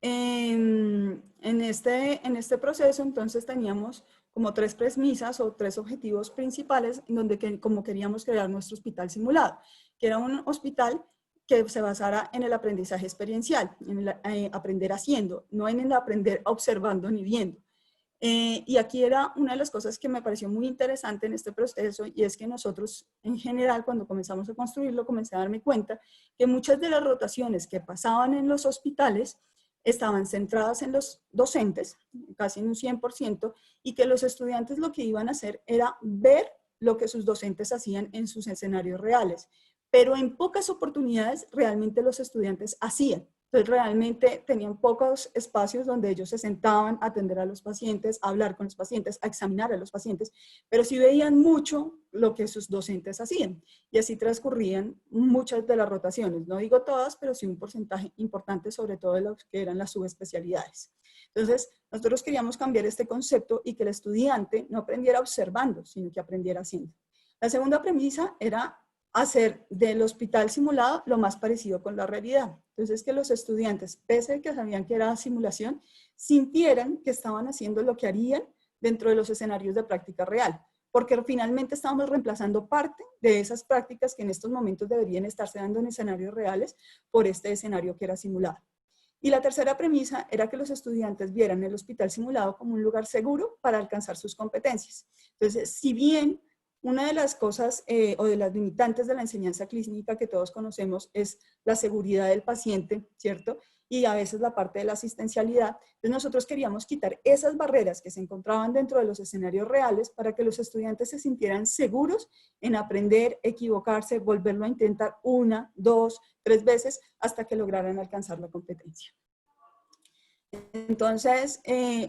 en este proceso, entonces teníamos como 3 premisas o 3 objetivos principales en donde como queríamos crear nuestro hospital simulado, que era un hospital que se basara en el aprendizaje experiencial, en el aprender haciendo, no en el aprender observando ni viendo. Y aquí era una de las cosas que me pareció muy interesante en este proceso, y es que nosotros en general cuando comenzamos a construirlo comencé a darme cuenta que muchas de las rotaciones que pasaban en los hospitales estaban centradas en los docentes, casi en un 100%, y que los estudiantes lo que iban a hacer era ver lo que sus docentes hacían en sus escenarios reales, pero en pocas oportunidades realmente los estudiantes hacían. Entonces realmente tenían pocos espacios donde ellos se sentaban a atender a los pacientes, a hablar con los pacientes, a examinar a los pacientes, pero sí veían mucho lo que sus docentes hacían. Y así transcurrían muchas de las rotaciones. No digo todas, pero sí un porcentaje importante, sobre todo de lo que eran las subespecialidades. Entonces nosotros queríamos cambiar este concepto y que el estudiante no aprendiera observando, sino que aprendiera haciendo. La segunda premisa era hacer del hospital simulado lo más parecido con la realidad. Entonces, que los estudiantes, pese a que sabían que era simulación, sintieran que estaban haciendo lo que harían dentro de los escenarios de práctica real, porque finalmente estábamos reemplazando parte de esas prácticas que en estos momentos deberían estarse dando en escenarios reales por este escenario que era simulado. Y la tercera premisa era que los estudiantes vieran el hospital simulado como un lugar seguro para alcanzar sus competencias. Entonces, si bien una de las cosas o de las limitantes de la enseñanza clínica que todos conocemos es la seguridad del paciente, ¿cierto? Y a veces la parte de la asistencialidad. Entonces nosotros queríamos quitar esas barreras que se encontraban dentro de los escenarios reales para que los estudiantes se sintieran seguros en aprender, equivocarse, volverlo a intentar 1, 2, 3 veces hasta que lograran alcanzar la competencia. Entonces,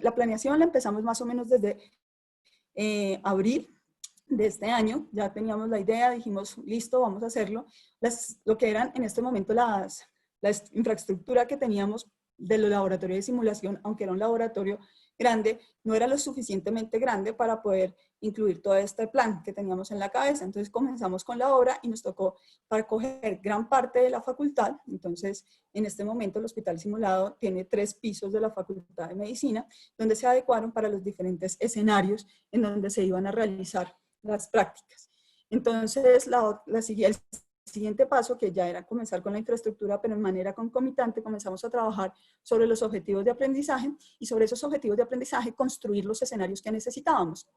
la planeación la empezamos más o menos desde abril de este año. Ya teníamos la idea, dijimos, listo, vamos a hacerlo. Lo que eran en este momento la infraestructura que teníamos del laboratorio de simulación, aunque era un laboratorio grande, no era lo suficientemente grande para poder incluir todo este plan que teníamos en la cabeza. Entonces comenzamos con la obra y nos tocó para coger gran parte de la facultad. Entonces, en este momento el hospital simulado tiene 3 pisos de la Facultad de Medicina, donde se adecuaron para los diferentes escenarios en donde se iban a realizar las prácticas. Entonces, el siguiente paso, que ya era comenzar con la infraestructura, pero en manera concomitante, comenzamos a trabajar sobre los objetivos de aprendizaje y sobre esos objetivos de aprendizaje construir los escenarios que necesitábamos.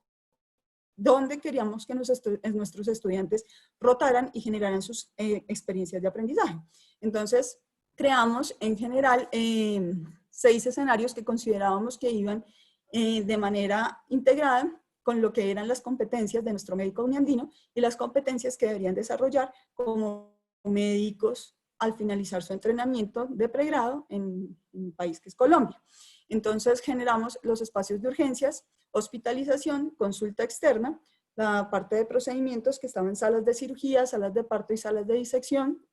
Donde queríamos que nuestros estudiantes rotaran y generaran sus experiencias de aprendizaje. Entonces, creamos en general 6 escenarios que considerábamos que iban de manera integrada con lo que eran las competencias de nuestro médico uniandino y las competencias que deberían desarrollar como médicos al finalizar su entrenamiento de pregrado en un país que es Colombia. Entonces generamos los espacios de urgencias, hospitalización, consulta externa, la parte de procedimientos que estaban en salas de cirugía, salas de parto y salas de disección.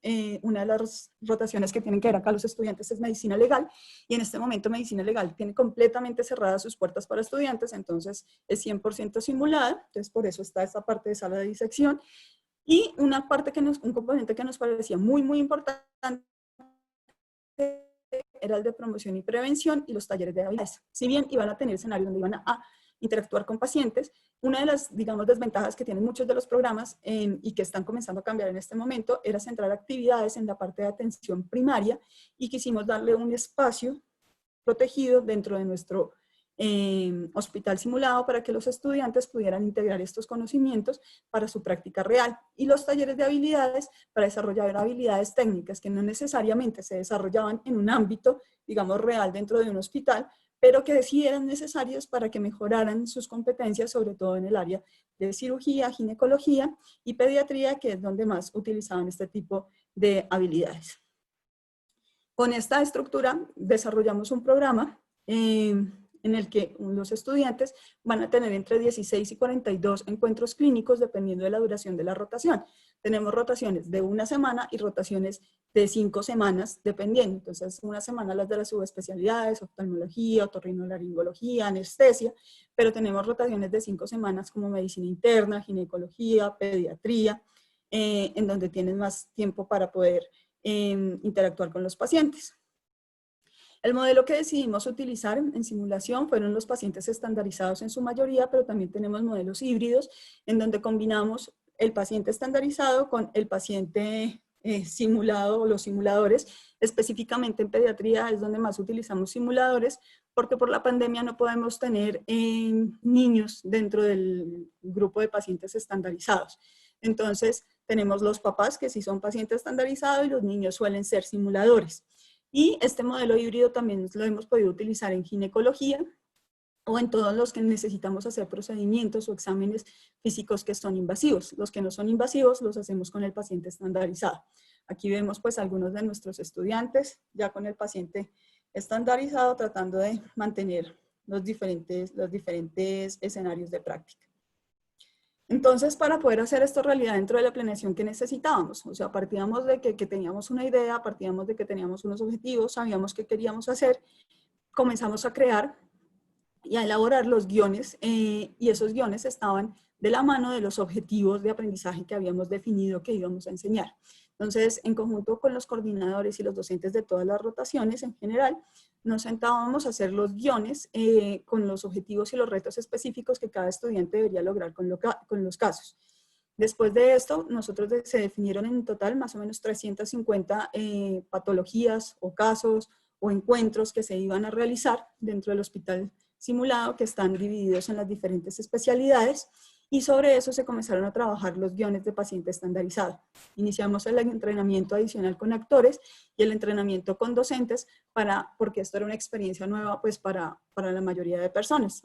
Una de las rotaciones que tienen que ver acá los estudiantes es medicina legal, y en este momento medicina legal tiene completamente cerradas sus puertas para estudiantes, entonces es 100% simulada, entonces por eso está esta parte de sala de disección. Y una parte un componente que nos parecía muy importante era el de promoción y prevención y los talleres de habilidades. Si bien iban a tener escenarios donde iban a interactuar con pacientes, una de las, digamos, desventajas que tienen muchos de los programas y que están comenzando a cambiar en este momento era centrar actividades en la parte de atención primaria, y quisimos darle un espacio protegido dentro de nuestro hospital simulado para que los estudiantes pudieran integrar estos conocimientos para su práctica real, y los talleres de habilidades para desarrollar habilidades técnicas que no necesariamente se desarrollaban en un ámbito, digamos, real dentro de un hospital, pero que sí eran necesarios para que mejoraran sus competencias, sobre todo en el área de cirugía, ginecología y pediatría, que es donde más utilizaban este tipo de habilidades. Con esta estructura desarrollamos un programa en el que los estudiantes van a tener entre 16 y 42 encuentros clínicos dependiendo de la duración de la rotación. Tenemos rotaciones de 1 semana y rotaciones de 5 semanas, dependiendo. Entonces, 1 semana las de las subespecialidades, oftalmología, otorrinolaringología, anestesia, pero tenemos rotaciones de 5 semanas como medicina interna, ginecología, pediatría, en donde tienen más tiempo para poder interactuar con los pacientes. El modelo que decidimos utilizar en simulación fueron los pacientes estandarizados en su mayoría, pero también tenemos modelos híbridos en donde combinamos el paciente estandarizado con el paciente simulado o los simuladores. Específicamente en pediatría es donde más utilizamos simuladores, porque por la pandemia no podemos tener niños dentro del grupo de pacientes estandarizados. Entonces tenemos los papás que sí son pacientes estandarizados y los niños suelen ser simuladores. Y este modelo híbrido también lo hemos podido utilizar en ginecología o en todos los que necesitamos hacer procedimientos o exámenes físicos que son invasivos. Los que no son invasivos los hacemos con el paciente estandarizado. Aquí vemos pues algunos de nuestros estudiantes ya con el paciente estandarizado tratando de mantener los diferentes escenarios de práctica. Entonces, para poder hacer esto realidad dentro de la planeación que necesitábamos, o sea, partíamos de que teníamos una idea, partíamos de que teníamos unos objetivos, sabíamos qué queríamos hacer, comenzamos a crear y a elaborar los guiones, y esos guiones estaban de la mano de los objetivos de aprendizaje que habíamos definido que íbamos a enseñar. Entonces, en conjunto con los coordinadores y los docentes de todas las rotaciones en general, nos sentábamos a hacer los guiones con los objetivos y los retos específicos que cada estudiante debería lograr con los casos. Después de esto, se definieron en total más o menos 350 patologías o casos o encuentros que se iban a realizar dentro del hospital simulado, que están divididos en las diferentes especialidades, y sobre eso se comenzaron a trabajar los guiones de paciente estandarizado. Iniciamos el entrenamiento adicional con actores y el entrenamiento con docentes, porque esto era una experiencia nueva pues para la mayoría de personas.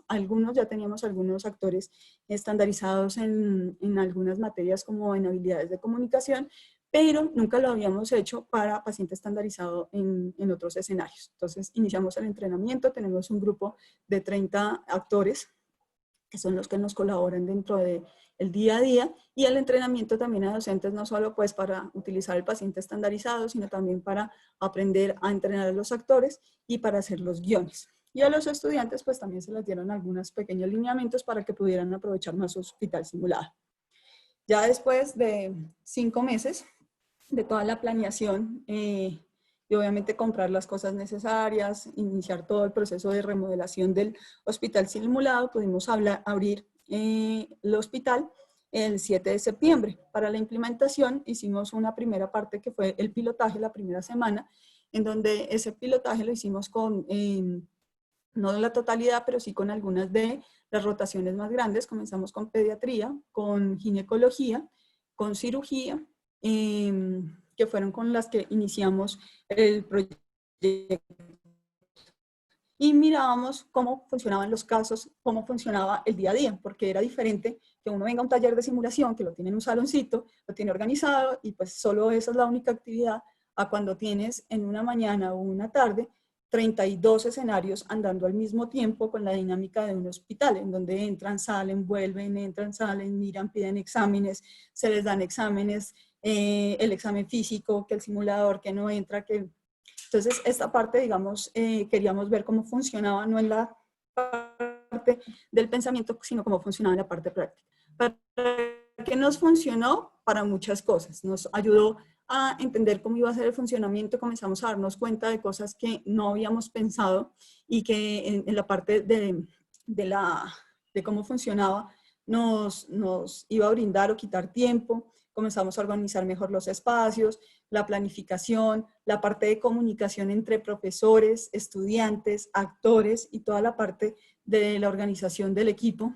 Ya teníamos algunos actores estandarizados en algunas materias como en habilidades de comunicación, pero nunca lo habíamos hecho para paciente estandarizado en otros escenarios. Entonces iniciamos el entrenamiento, tenemos un grupo de 30 actores que son los que nos colaboran dentro del día a día, y el entrenamiento también a docentes no solo pues para utilizar el paciente estandarizado, sino también para aprender a entrenar a los actores y para hacer los guiones. Y a los estudiantes pues también se les dieron algunos pequeños lineamientos para que pudieran aprovechar más su hospital simulado. Ya después de 5 meses de toda la planeación, y obviamente comprar las cosas necesarias, iniciar todo el proceso de remodelación del hospital simulado, pudimos abrir el hospital el 7 de septiembre. Para la implementación hicimos una primera parte que fue el pilotaje la primera semana, en donde ese pilotaje lo hicimos con, no la totalidad, pero sí con algunas de las rotaciones más grandes. Comenzamos con pediatría, con ginecología, con cirugía, que fueron con las que iniciamos el proyecto. Y mirábamos cómo funcionaban los casos, cómo funcionaba el día a día, porque era diferente que uno venga a un taller de simulación, que lo tiene en un saloncito, lo tiene organizado y pues solo esa es la única actividad, a cuando tienes en una mañana o una tarde 32 escenarios andando al mismo tiempo con la dinámica de un hospital, en donde entran, salen, vuelven, entran, salen, miran, piden exámenes, se les dan exámenes, el examen físico, que el simulador, que no entra, que... Entonces, esta parte, digamos, queríamos ver cómo funcionaba, no en la parte del pensamiento, sino cómo funcionaba en la parte práctica. ¿Para qué nos funcionó? Para muchas cosas. Nos ayudó a entender cómo iba a ser el funcionamiento, comenzamos a darnos cuenta de cosas que no habíamos pensado y que en la parte de cómo funcionaba nos iba a brindar o quitar tiempo. Comenzamos a organizar mejor los espacios, la planificación, la parte de comunicación entre profesores, estudiantes, actores y toda la parte de la organización del equipo,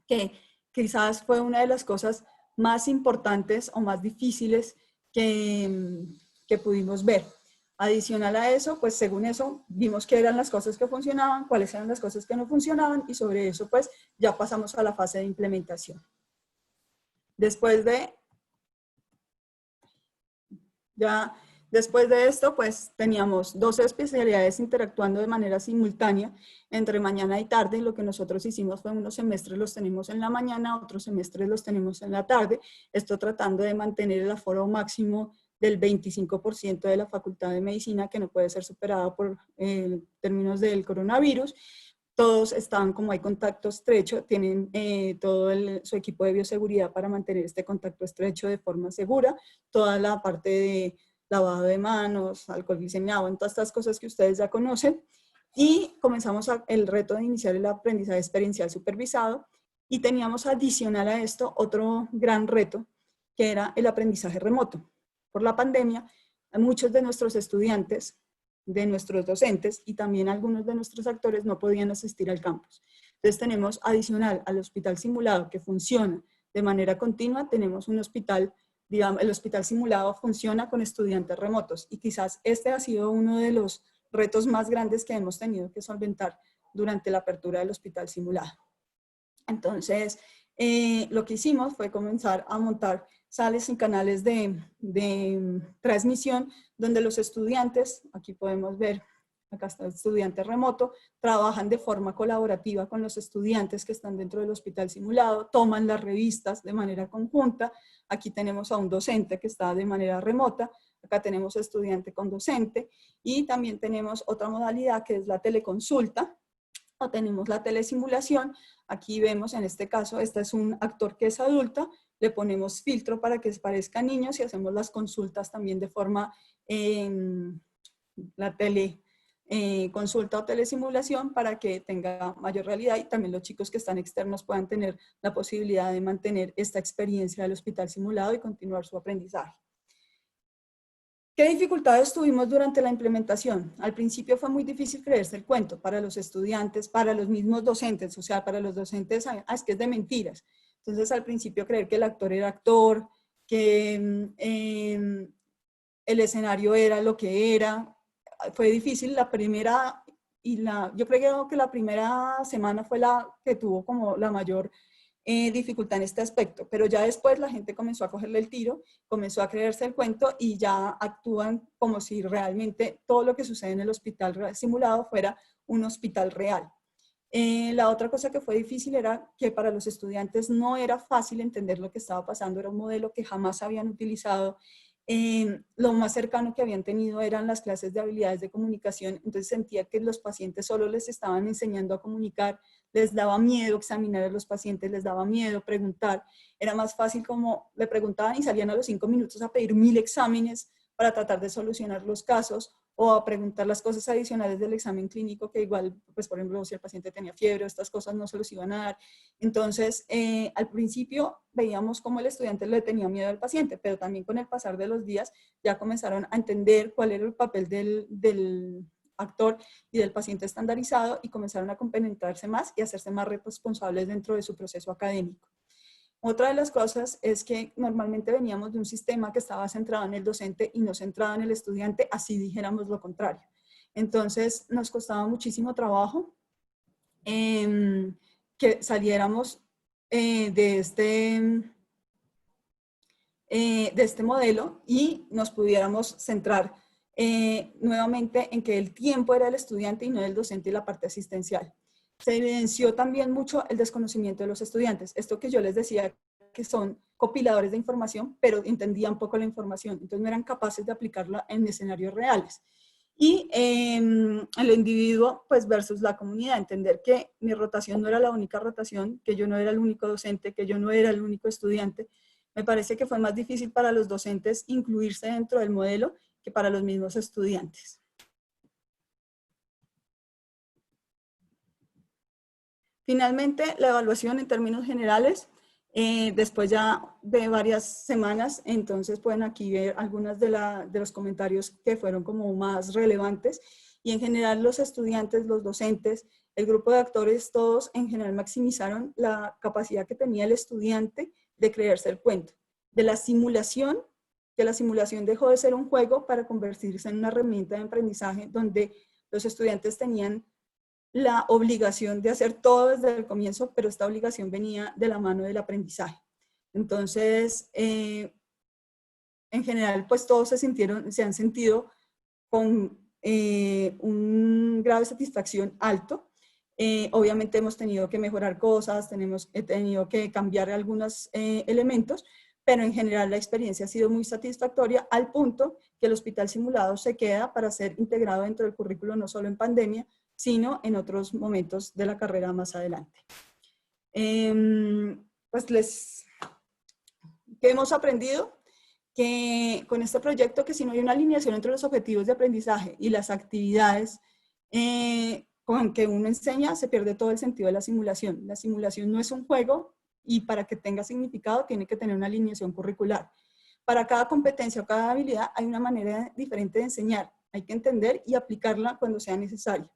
que quizás fue una de las cosas más importantes o más difíciles que pudimos ver. Adicional a eso, pues según eso, vimos qué eran las cosas que funcionaban, cuáles eran las cosas que no funcionaban y sobre eso pues ya pasamos a la fase de implementación. Después de esto, pues teníamos 12 especialidades interactuando de manera simultánea entre mañana y tarde. Lo que nosotros hicimos fue unos semestres los tenemos en la mañana, otros semestres los tenemos en la tarde. Esto tratando de mantener el aforo máximo del 25% de la Facultad de Medicina, que no puede ser superado por términos del coronavirus. Todos están, como hay contacto estrecho, tienen todo su equipo de bioseguridad para mantener este contacto estrecho de forma segura. Toda la parte de lavado de manos, alcohol glicemiado, en todas estas cosas que ustedes ya conocen. Y comenzamos el reto de iniciar el aprendizaje experiencial supervisado. Y teníamos adicional a esto otro gran reto, que era el aprendizaje remoto. Por la pandemia, muchos de nuestros estudiantes, de nuestros docentes y también algunos de nuestros actores no podían asistir al campus. Entonces tenemos adicional al hospital simulado que funciona de manera continua, tenemos un hospital, digamos, el hospital simulado funciona con estudiantes remotos y quizás este ha sido uno de los retos más grandes que hemos tenido que solventar durante la apertura del hospital simulado. Entonces, lo que hicimos fue comenzar a montar salas y canales de transmisión donde los estudiantes, aquí podemos ver, acá está el estudiante remoto, trabajan de forma colaborativa con los estudiantes que están dentro del hospital simulado, toman las revistas de manera conjunta. Aquí tenemos a un docente que está de manera remota, acá tenemos estudiante con docente y también tenemos otra modalidad que es la teleconsulta, o tenemos la telesimulación. Aquí vemos en este caso, este es un actor que es adulto, le ponemos filtro para que parezcan niños y hacemos las consultas también de forma, la consulta o telesimulación para que tenga mayor realidad y también los chicos que están externos puedan tener la posibilidad de mantener esta experiencia del hospital simulado y continuar su aprendizaje. ¿Qué dificultades tuvimos durante la implementación? Al principio fue muy difícil creerse el cuento para los estudiantes, para los mismos docentes, o sea, para los docentes, es que es de mentiras. Entonces, al principio creer que el actor era actor, que el escenario era lo que era, fue difícil. La primera, yo creo que la primera semana fue la que tuvo como la mayor dificultad en este aspecto, pero ya después la gente comenzó a cogerle el tiro, comenzó a creerse el cuento y ya actúan como si realmente todo lo que sucede en el hospital simulado fuera un hospital real. La otra cosa que fue difícil era que para los estudiantes no era fácil entender lo que estaba pasando, era un modelo que jamás habían utilizado. Lo más cercano que habían tenido eran las clases de habilidades de comunicación, entonces sentía que los pacientes solo les estaban enseñando a comunicar, les daba miedo examinar a los pacientes, les daba miedo preguntar, era más fácil como le preguntaban y salían a los 5 minutos a pedir 1000 exámenes para tratar de solucionar los casos o a preguntar las cosas adicionales del examen clínico que igual, pues por ejemplo, si el paciente tenía fiebre, estas cosas no se los iban a dar. Entonces, al principio veíamos cómo el estudiante le tenía miedo al paciente, pero también con el pasar de los días ya comenzaron a entender cuál era el papel del actor y del paciente estandarizado y comenzaron a compenetrarse más y a hacerse más responsables dentro de su proceso académico. Otra de las cosas es que normalmente veníamos de un sistema que estaba centrado en el docente y no centrado en el estudiante, así dijéramos lo contrario. Entonces nos costaba muchísimo trabajo que saliéramos de de este modelo y nos pudiéramos centrar nuevamente en que el tiempo era del estudiante y no del docente y la parte asistencial. Se evidenció también mucho el desconocimiento de los estudiantes. Esto que yo les decía, que son compiladores de información, pero entendían poco la información, entonces no eran capaces de aplicarla en escenarios reales. Y el individuo, pues versus la comunidad, entender que mi rotación no era la única rotación, que yo no era el único docente, que yo no era el único estudiante. Me parece que fue más difícil para los docentes incluirse dentro del modelo que para los mismos estudiantes. Finalmente, la evaluación en términos generales, después ya de varias semanas, entonces pueden aquí ver algunos de los comentarios que fueron como más relevantes, y en general los estudiantes, los docentes, el grupo de actores, todos en general maximizaron la capacidad que tenía el estudiante de creerse el cuento, de la simulación, que la simulación dejó de ser un juego para convertirse en una herramienta de aprendizaje donde los estudiantes tenían la obligación de hacer todo desde el comienzo, pero esta obligación venía de la mano del aprendizaje. Entonces, en general, pues todos se han sentido con un grado de satisfacción alto. Obviamente hemos tenido que mejorar cosas, he tenido que cambiar algunos elementos, pero en general la experiencia ha sido muy satisfactoria al punto que el hospital simulado se queda para ser integrado dentro del currículo no solo en pandemia, sino en otros momentos de la carrera más adelante. Pues ¿qué hemos aprendido? Que con este proyecto, que si no hay una alineación entre los objetivos de aprendizaje y las actividades con que uno enseña, se pierde todo el sentido de la simulación. La simulación no es un juego y para que tenga significado tiene que tener una alineación curricular. Para cada competencia o cada habilidad hay una manera diferente de enseñar. Hay que entender y aplicarla cuando sea necesario.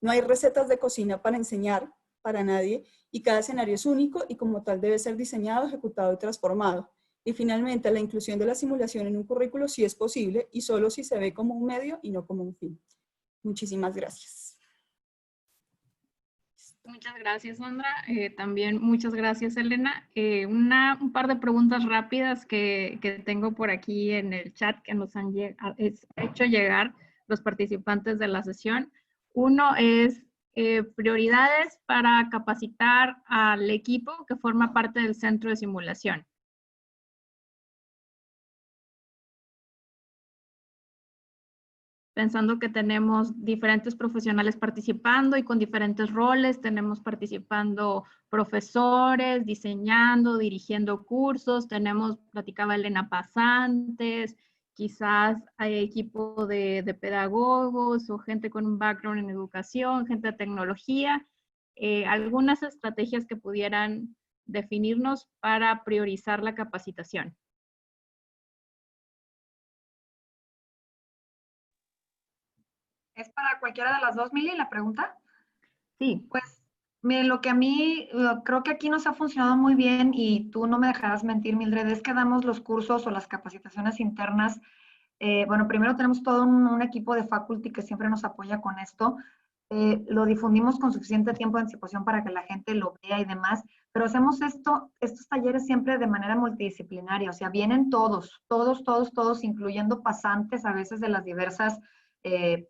No hay recetas de cocina para enseñar para nadie y cada escenario es único y como tal debe ser diseñado, ejecutado y transformado. Y finalmente, la inclusión de la simulación en un currículo sí es posible y solo si se ve como un medio y no como un fin. Muchísimas gracias. Muchas gracias, Sandra. También muchas gracias, Elena. Un par de preguntas rápidas que tengo por aquí en el chat que nos han hecho llegar los participantes de la sesión. Uno es prioridades para capacitar al equipo que forma parte del centro de simulación. Pensando que tenemos diferentes profesionales participando y con diferentes roles, tenemos participando profesores, diseñando, dirigiendo cursos, platicaba Elena, pasantes, quizás hay equipo de pedagogos o gente con un background en educación, gente de tecnología, algunas estrategias que pudieran definirnos para priorizar la capacitación. ¿Es para cualquiera de las dos, Mili, la pregunta? Sí. Pues, miren, lo que a mí, creo que aquí nos ha funcionado muy bien y tú no me dejarás mentir, Mildred, es que damos los cursos o las capacitaciones internas. Bueno, primero tenemos todo un equipo de faculty que siempre nos apoya con esto. Lo difundimos con suficiente tiempo de anticipación para que la gente lo vea y demás, pero hacemos estos talleres siempre de manera multidisciplinaria, o sea, vienen todos, incluyendo pasantes a veces de las diversas,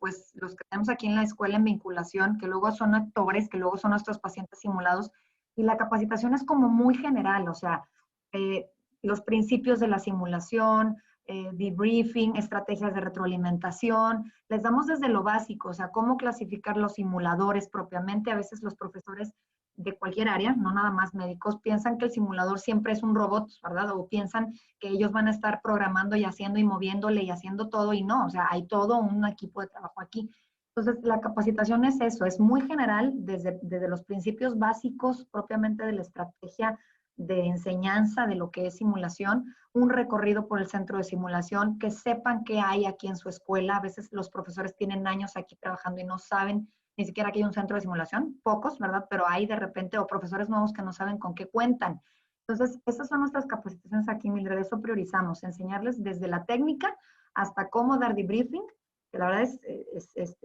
pues los que tenemos aquí en la escuela en vinculación, que luego son actores, que luego son nuestros pacientes simulados, y la capacitación es como muy general, o sea, los principios de la simulación, debriefing, estrategias de retroalimentación, les damos desde lo básico, o sea, cómo clasificar los simuladores propiamente. A veces los profesores de cualquier área, no nada más médicos, piensan que el simulador siempre es un robot, ¿verdad? O piensan que ellos van a estar programando y haciendo y moviéndole y haciendo todo y no, o sea, hay todo un equipo de trabajo aquí. Entonces, la capacitación es eso, es muy general, desde los principios básicos propiamente de la estrategia de enseñanza de lo que es simulación, un recorrido por el centro de simulación, que sepan qué hay aquí en su escuela. A veces los profesores tienen años aquí trabajando y no saben ni siquiera que hay un centro de simulación, pocos, ¿verdad? Pero hay de repente, o profesores nuevos que no saben con qué cuentan. Entonces, estas son nuestras capacitaciones aquí, Mildred, eso priorizamos, enseñarles desde la técnica hasta cómo dar debriefing, que la verdad es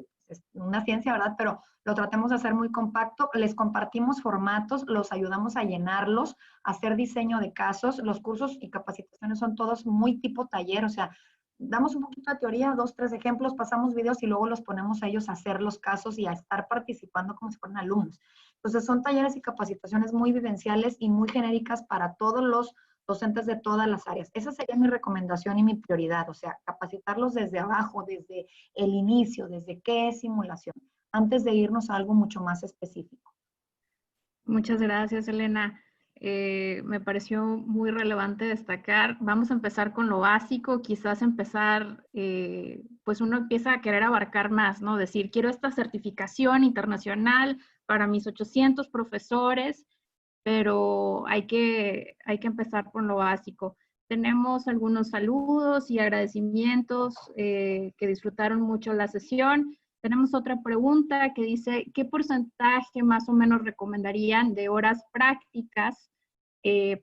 una ciencia, ¿verdad? Pero lo tratemos de hacer muy compacto. Les compartimos formatos, los ayudamos a llenarlos, a hacer diseño de casos. Los cursos y capacitaciones son todos muy tipo taller, o sea, damos un poquito de teoría, 2, 3 ejemplos, pasamos videos y luego los ponemos a ellos a hacer los casos y a estar participando como si fueran alumnos. Entonces son talleres y capacitaciones muy vivenciales y muy genéricas para todos los docentes de todas las áreas. Esa sería mi recomendación y mi prioridad, o sea, capacitarlos desde abajo, desde el inicio, desde qué es simulación, antes de irnos a algo mucho más específico. Muchas gracias, Elena. Me pareció muy relevante destacar. Vamos a empezar con lo básico, quizás empezar, pues uno empieza a querer abarcar más, ¿no? Decir, quiero esta certificación internacional para mis 800 profesores, pero hay que empezar con lo básico. Tenemos algunos saludos y agradecimientos que disfrutaron mucho la sesión. Tenemos otra pregunta que dice, ¿qué porcentaje más o menos recomendarían de horas prácticas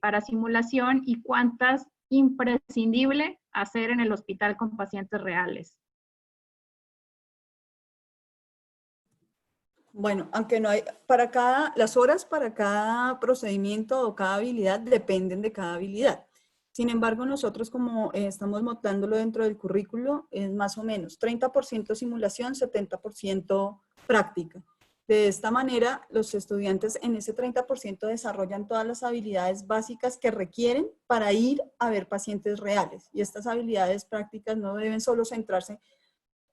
para simulación y cuántas imprescindible hacer en el hospital con pacientes reales? Bueno, aunque no hay, las horas para cada procedimiento o cada habilidad dependen de cada habilidad. Sin embargo, nosotros como estamos montándolo dentro del currículo, es más o menos 30% simulación, 70% práctica. De esta manera, los estudiantes en ese 30% desarrollan todas las habilidades básicas que requieren para ir a ver pacientes reales. Y estas habilidades prácticas no deben solo centrarse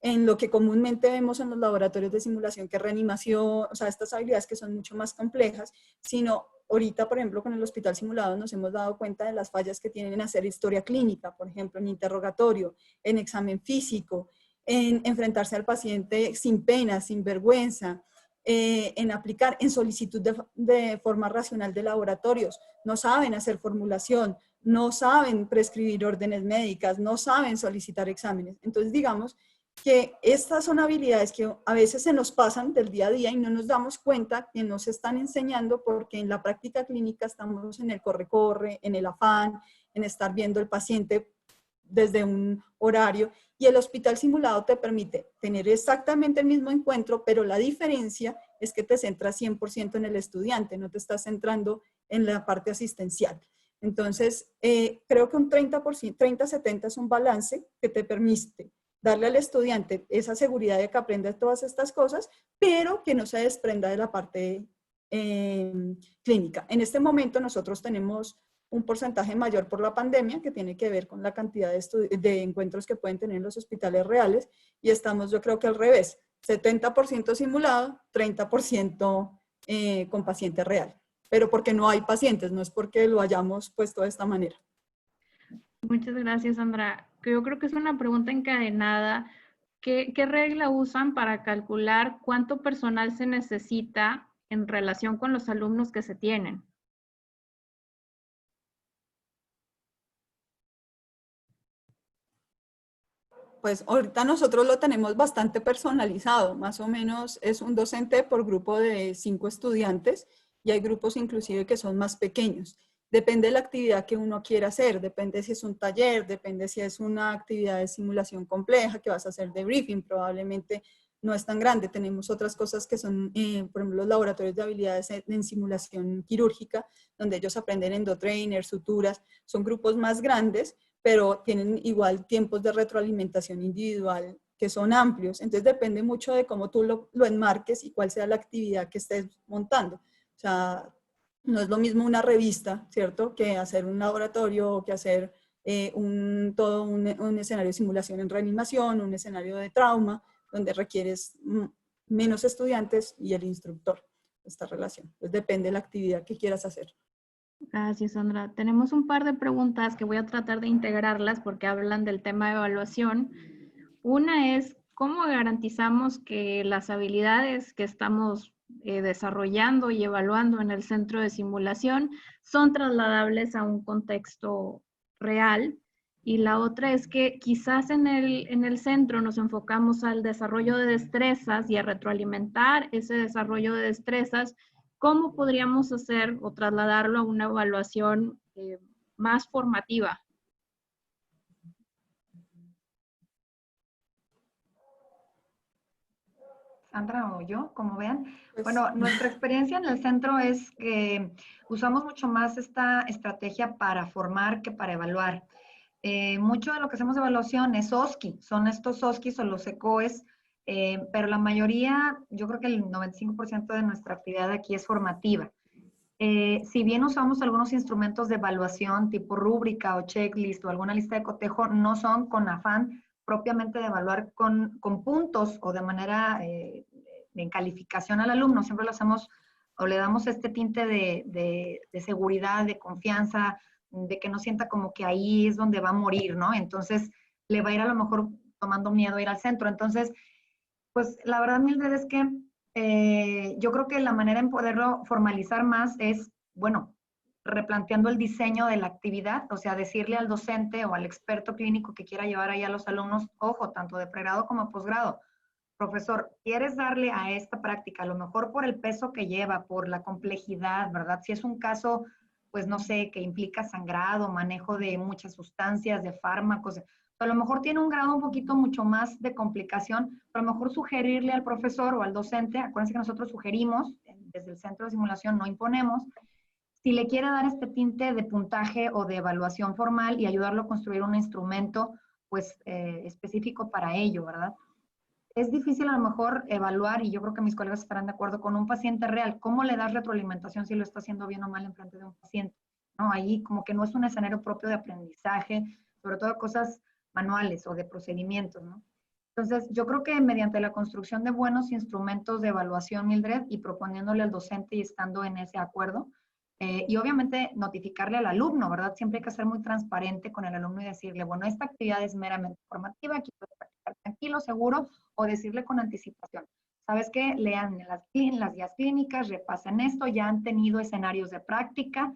en lo que comúnmente vemos en los laboratorios de simulación, que es reanimación, o sea, estas habilidades que son mucho más complejas, sino ahorita, por ejemplo, con el hospital simulado nos hemos dado cuenta de las fallas que tienen en hacer historia clínica, por ejemplo, en interrogatorio, en examen físico, en enfrentarse al paciente sin pena, sin vergüenza, en aplicar, en solicitud de forma racional de laboratorios. No saben hacer formulación, no saben prescribir órdenes médicas, no saben solicitar exámenes. Entonces, digamos que estas son habilidades que a veces se nos pasan del día a día y no nos damos cuenta que nos están enseñando porque en la práctica clínica estamos en el corre-corre, en el afán, en estar viendo al paciente desde un horario, y el hospital simulado te permite tener exactamente el mismo encuentro, pero la diferencia es que te centras 100% en el estudiante, no te estás centrando en la parte asistencial. Entonces, creo que un 30%, 30-70 es un balance que te permite darle al estudiante esa seguridad de que aprenda todas estas cosas, pero que no se desprenda de la parte clínica. En este momento nosotros tenemos un porcentaje mayor por la pandemia, que tiene que ver con la cantidad de encuentros que pueden tener los hospitales reales, y estamos, yo creo que al revés, 70% simulado, 30% con paciente real, pero porque no hay pacientes, no es porque lo hayamos puesto de esta manera. Muchas gracias, Sandra. Yo creo que es una pregunta encadenada. ¿Qué regla usan para calcular cuánto personal se necesita en relación con los alumnos que se tienen? Pues ahorita nosotros lo tenemos bastante personalizado, más o menos es un docente por grupo de 5 estudiantes, y hay grupos inclusive que son más pequeños. Depende de la actividad que uno quiera hacer, depende si es un taller, depende si es una actividad de simulación compleja que vas a hacer de briefing, probablemente no es tan grande. Tenemos otras cosas que son, por ejemplo, los laboratorios de habilidades en simulación quirúrgica, donde ellos aprenden endotrainer, suturas, son grupos más grandes, pero tienen igual tiempos de retroalimentación individual que son amplios. Entonces depende mucho de cómo tú lo enmarques y cuál sea la actividad que estés montando. O sea, no es lo mismo una revista, ¿cierto?, que hacer un laboratorio o que hacer todo un escenario de simulación en reanimación, un escenario de trauma, donde requieres menos estudiantes y el instructor, esta relación. Entonces depende de la actividad que quieras hacer. Gracias, Sandra. Tenemos un par de preguntas que voy a tratar de integrarlas porque hablan del tema de evaluación. Una es, ¿cómo garantizamos que las habilidades que estamos desarrollando y evaluando en el centro de simulación son trasladables a un contexto real? Y la otra es que quizás en el centro nos enfocamos al desarrollo de destrezas y a retroalimentar ese desarrollo de destrezas. ¿Cómo podríamos hacer o trasladarlo a una evaluación más formativa? Sandra o yo, como vean. Pues, Bueno, nuestra experiencia en el centro es que usamos mucho más esta estrategia para formar que para evaluar. Mucho de lo que hacemos de evaluación es OSCE, son estos OSCEs o los ECOES, pero la mayoría, yo creo que el 95% de nuestra actividad aquí es formativa. Si bien usamos algunos instrumentos de evaluación tipo rúbrica o checklist o alguna lista de cotejo, no son con afán propiamente de evaluar con puntos o de manera de calificación al alumno. Siempre lo hacemos o le damos este tinte de seguridad, de confianza, de que no sienta como que ahí es donde va a morir, ¿no? Entonces le va a ir a lo mejor tomando miedo a ir al centro. Entonces, pues la verdad, Mildred, es que yo creo que la manera en poderlo formalizar más es, bueno, replanteando el diseño de la actividad, o sea, decirle al docente o al experto clínico que quiera llevar ahí a los alumnos, ojo, tanto de pregrado como posgrado, profesor, ¿quieres darle a esta práctica, a lo mejor por el peso que lleva, por la complejidad, ¿verdad? Si es un caso, pues no sé, que implica sangrado, manejo de muchas sustancias, de fármacos, a lo mejor tiene un grado un poquito mucho más de complicación, pero a lo mejor sugerirle al profesor o al docente, acuérdense que nosotros sugerimos, desde el centro de simulación no imponemos, si le quiere dar este tinte de puntaje o de evaluación formal y ayudarlo a construir un instrumento, pues, específico para ello, ¿verdad? Es difícil a lo mejor evaluar, y yo creo que mis colegas estarán de acuerdo, con un paciente real. ¿Cómo le das retroalimentación si lo está haciendo bien o mal en frente de un paciente? ¿No? Ahí como que no es un escenario propio de aprendizaje, sobre todo cosas manuales o de procedimientos, ¿no? Entonces, yo creo que mediante la construcción de buenos instrumentos de evaluación, Mildred, y proponiéndole al docente y estando en ese acuerdo, y obviamente notificarle al alumno, ¿verdad? Siempre hay que ser muy transparente con el alumno y decirle, bueno, esta actividad es meramente formativa, aquí puedes practicar tranquilo, seguro, o decirle con anticipación. ¿Sabes qué? Lean en las guías clínicas, repasen esto, ya han tenido escenarios de práctica.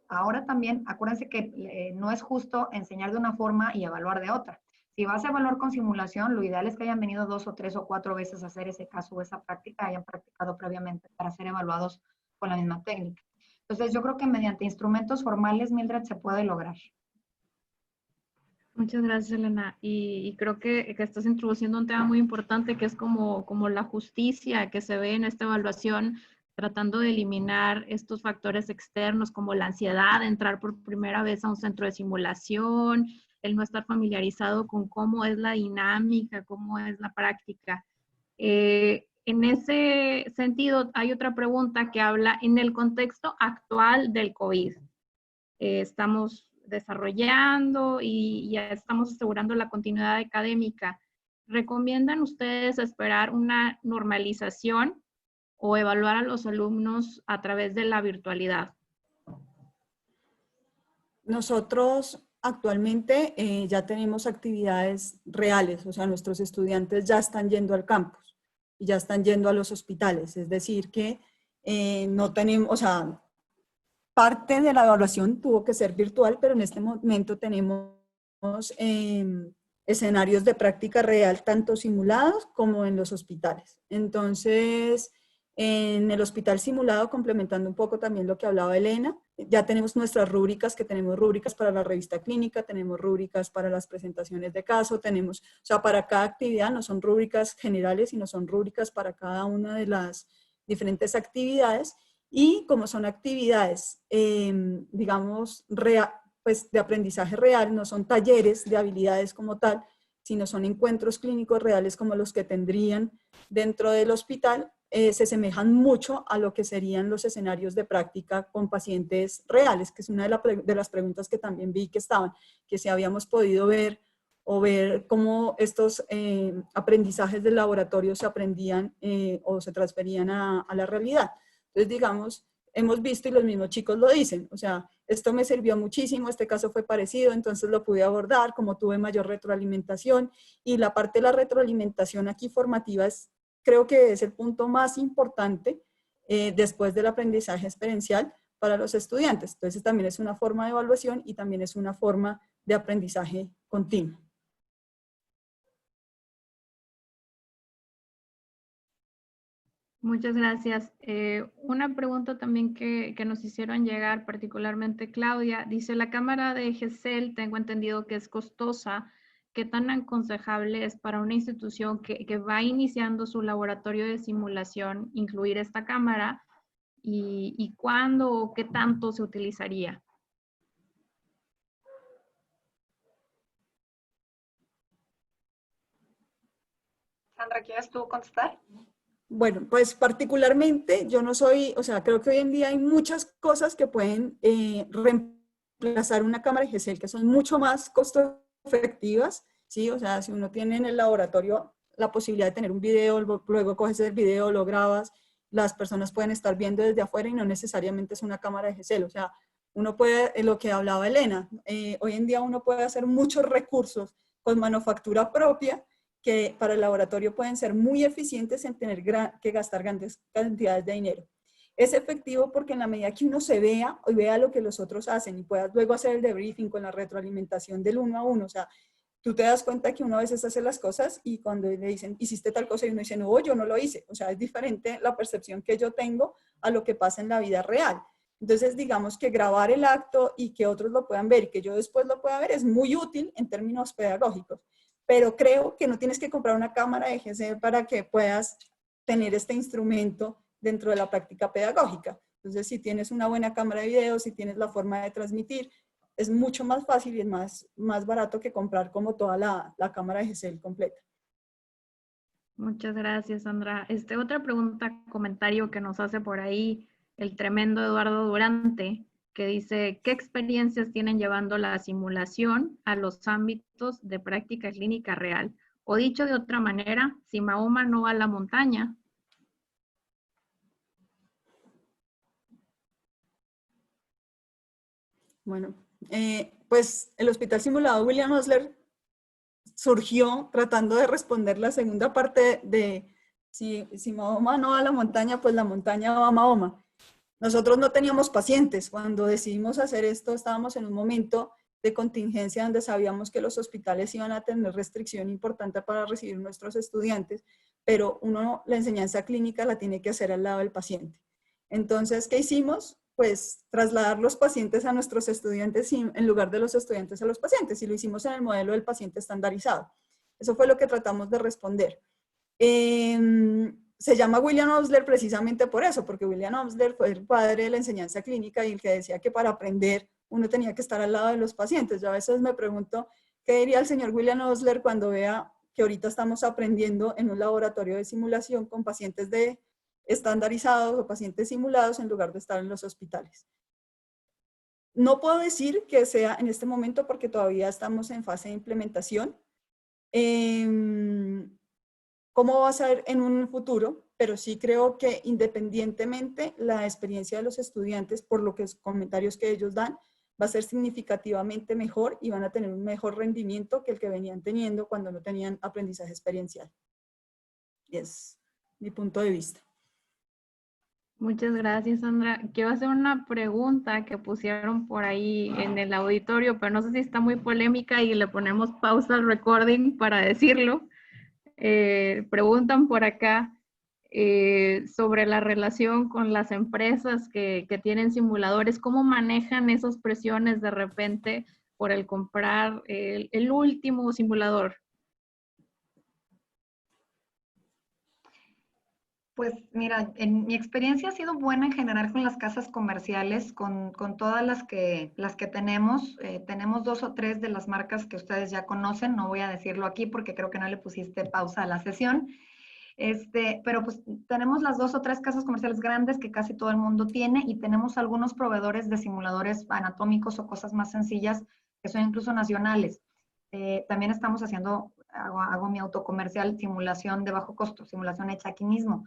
Ahora también, acuérdense que no es justo enseñar de una forma y evaluar de otra. Si vas a evaluar con simulación, lo ideal es que hayan venido 2 o 3 o 4 veces a hacer ese caso o esa práctica, hayan practicado previamente para ser evaluados con la misma técnica. Entonces, yo creo que mediante instrumentos formales, Mildred, se puede lograr. Muchas gracias, Elena. Y creo que estás introduciendo un tema muy importante que es como la justicia que se ve en esta evaluación, tratando de eliminar estos factores externos como la ansiedad de entrar por primera vez a un centro de simulación, el no estar familiarizado con cómo es la dinámica, cómo es la práctica. En ese sentido, hay otra pregunta que habla en el contexto actual del COVID. Estamos desarrollando y ya estamos asegurando la continuidad académica. ¿Recomiendan ustedes esperar una normalización o evaluar a los alumnos a través de la virtualidad? nosotros actualmente ya tenemos actividades reales, o sea, nuestros estudiantes ya están yendo al campus y ya están yendo a los hospitales, es decir, que no tenemos, o sea, parte de la evaluación tuvo que ser virtual, pero en este momento tenemos escenarios de práctica real, tanto simulados como en los hospitales. Entonces, en el hospital simulado, complementando un poco también lo que hablaba Elena, ya tenemos nuestras rúbricas, que tenemos rúbricas para la revista clínica, tenemos rúbricas para las presentaciones de caso, tenemos, o sea, para cada actividad no son rúbricas generales, sino son rúbricas para cada una de las diferentes actividades. Y como son actividades, digamos, pues de aprendizaje real, no son talleres de habilidades como tal, sino son encuentros clínicos reales como los que tendrían dentro del hospital, se asemejan mucho a lo que serían los escenarios de práctica con pacientes reales, que es una de las preguntas que también vi que estaban, que si habíamos podido ver o ver cómo estos aprendizajes del laboratorio se aprendían o se transferían a la realidad. Entonces, digamos, hemos visto y los mismos chicos lo dicen, o sea, esto me sirvió muchísimo, este caso fue parecido, entonces lo pude abordar, como tuve mayor retroalimentación, y la parte de la retroalimentación aquí formativa creo que es el punto más importante después del aprendizaje experiencial para los estudiantes. Entonces también es una forma de evaluación y también es una forma de aprendizaje continuo. Muchas gracias. Una pregunta también que nos hicieron llegar, particularmente Claudia, dice, la cámara de GESEL, tengo entendido que es costosa, ¿qué tan aconsejable es para una institución que va iniciando su laboratorio de simulación incluir esta cámara? ¿Y cuándo o qué tanto se utilizaría? Sandra, ¿quieres tú contestar? Bueno, pues particularmente yo no soy, o sea, creo que hoy en día hay muchas cosas que pueden reemplazar una cámara GSL que son mucho más costo efectivas, ¿sí? O sea, si uno tiene en el laboratorio la posibilidad de tener un video, luego coges el video, lo grabas, las personas pueden estar viendo desde afuera y no necesariamente es una cámara de GSL, o sea, uno puede, lo que hablaba Elena, hoy en día uno puede hacer muchos recursos con manufactura propia que para el laboratorio pueden ser muy eficientes en tener que gastar grandes cantidades de dinero. Es efectivo porque en la medida que uno se vea y vea lo que los otros hacen y puedas luego hacer el debriefing con la retroalimentación del uno a uno, o sea, tú te das cuenta que uno a veces hace las cosas y cuando le dicen, hiciste tal cosa y uno dice, no, yo no lo hice. O sea, es diferente la percepción que yo tengo a lo que pasa en la vida real. Entonces, digamos que grabar el acto y que otros lo puedan ver y que yo después lo pueda ver es muy útil en términos pedagógicos. Pero creo que no tienes que comprar una cámara de GC para que puedas tener este instrumento dentro de la práctica pedagógica. Entonces, si tienes una buena cámara de video, si tienes la forma de transmitir, es mucho más fácil y es más barato que comprar como toda la cámara de GSL completa. Muchas gracias, Sandra. Otra pregunta, comentario que nos hace por ahí el tremendo Eduardo Durante, que dice, ¿qué experiencias tienen llevando la simulación a los ámbitos de práctica clínica real? O dicho de otra manera, si Mahoma no va a la montaña. Bueno, pues el Hospital Simulado William Osler surgió tratando de responder la segunda parte de si Mahoma no va a la montaña, pues la montaña va a Mahoma. Nosotros no teníamos pacientes. Cuando decidimos hacer esto, estábamos en un momento de contingencia donde sabíamos que los hospitales iban a tener restricción importante para recibir nuestros estudiantes, pero la enseñanza clínica la tiene que hacer al lado del paciente. Entonces, ¿qué hicimos? Pues trasladar los pacientes a nuestros estudiantes en lugar de los estudiantes a los pacientes, y lo hicimos en el modelo del paciente estandarizado. Eso fue lo que tratamos de responder. Se llama William Osler precisamente por eso, porque William Osler fue el padre de la enseñanza clínica y el que decía que para aprender uno tenía que estar al lado de los pacientes. Yo a veces me pregunto, ¿qué diría el señor William Osler cuando vea que ahorita estamos aprendiendo en un laboratorio de simulación con pacientes estandarizados o pacientes simulados en lugar de estar en los hospitales? No puedo decir que sea en este momento porque todavía estamos en fase de implementación. ¿Cómo va a ser en un futuro? Pero sí creo que independientemente la experiencia de los estudiantes, por lo que es comentarios que ellos dan, va a ser significativamente mejor y van a tener un mejor rendimiento que el que venían teniendo cuando no tenían aprendizaje experiencial. Es mi punto de vista. Muchas gracias, Sandra. Quiero hacer una pregunta que pusieron por ahí en el auditorio, pero no sé si está muy polémica y le ponemos pausa al recording para decirlo. Preguntan por acá sobre la relación con las empresas que tienen simuladores, ¿cómo manejan esas presiones de repente por el comprar el último simulador? Pues mira, en mi experiencia ha sido buena en general con las casas comerciales, con todas las que tenemos. Tenemos 2 o 3 de las marcas que ustedes ya conocen, no voy a decirlo aquí porque creo que no le pusiste pausa a la sesión. Pero pues tenemos las 2 o 3 casas comerciales grandes que casi todo el mundo tiene y tenemos algunos proveedores de simuladores anatómicos o cosas más sencillas que son incluso nacionales. También estamos hago mi autocomercial, simulación de bajo costo, simulación hecha aquí mismo.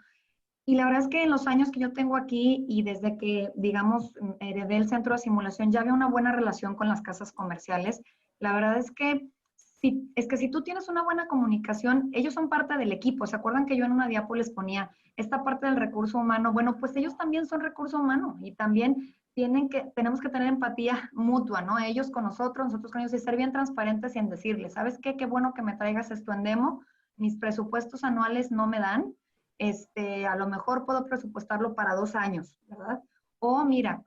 Y la verdad es que en los años que yo tengo aquí y desde que, digamos, heredé el centro de simulación, ya había una buena relación con las casas comerciales. La verdad es que si tú tienes una buena comunicación, ellos son parte del equipo. ¿Se acuerdan que yo en una diapo les ponía esta parte del recurso humano? Bueno, pues ellos también son recurso humano y también tenemos que tener empatía mutua, ¿no? Ellos con nosotros con ellos, y ser bien transparentes y en decirles, ¿sabes qué? Qué bueno que me traigas esto en demo. Mis presupuestos anuales no me dan. A lo mejor puedo presupuestarlo para 2 años, ¿verdad? O mira,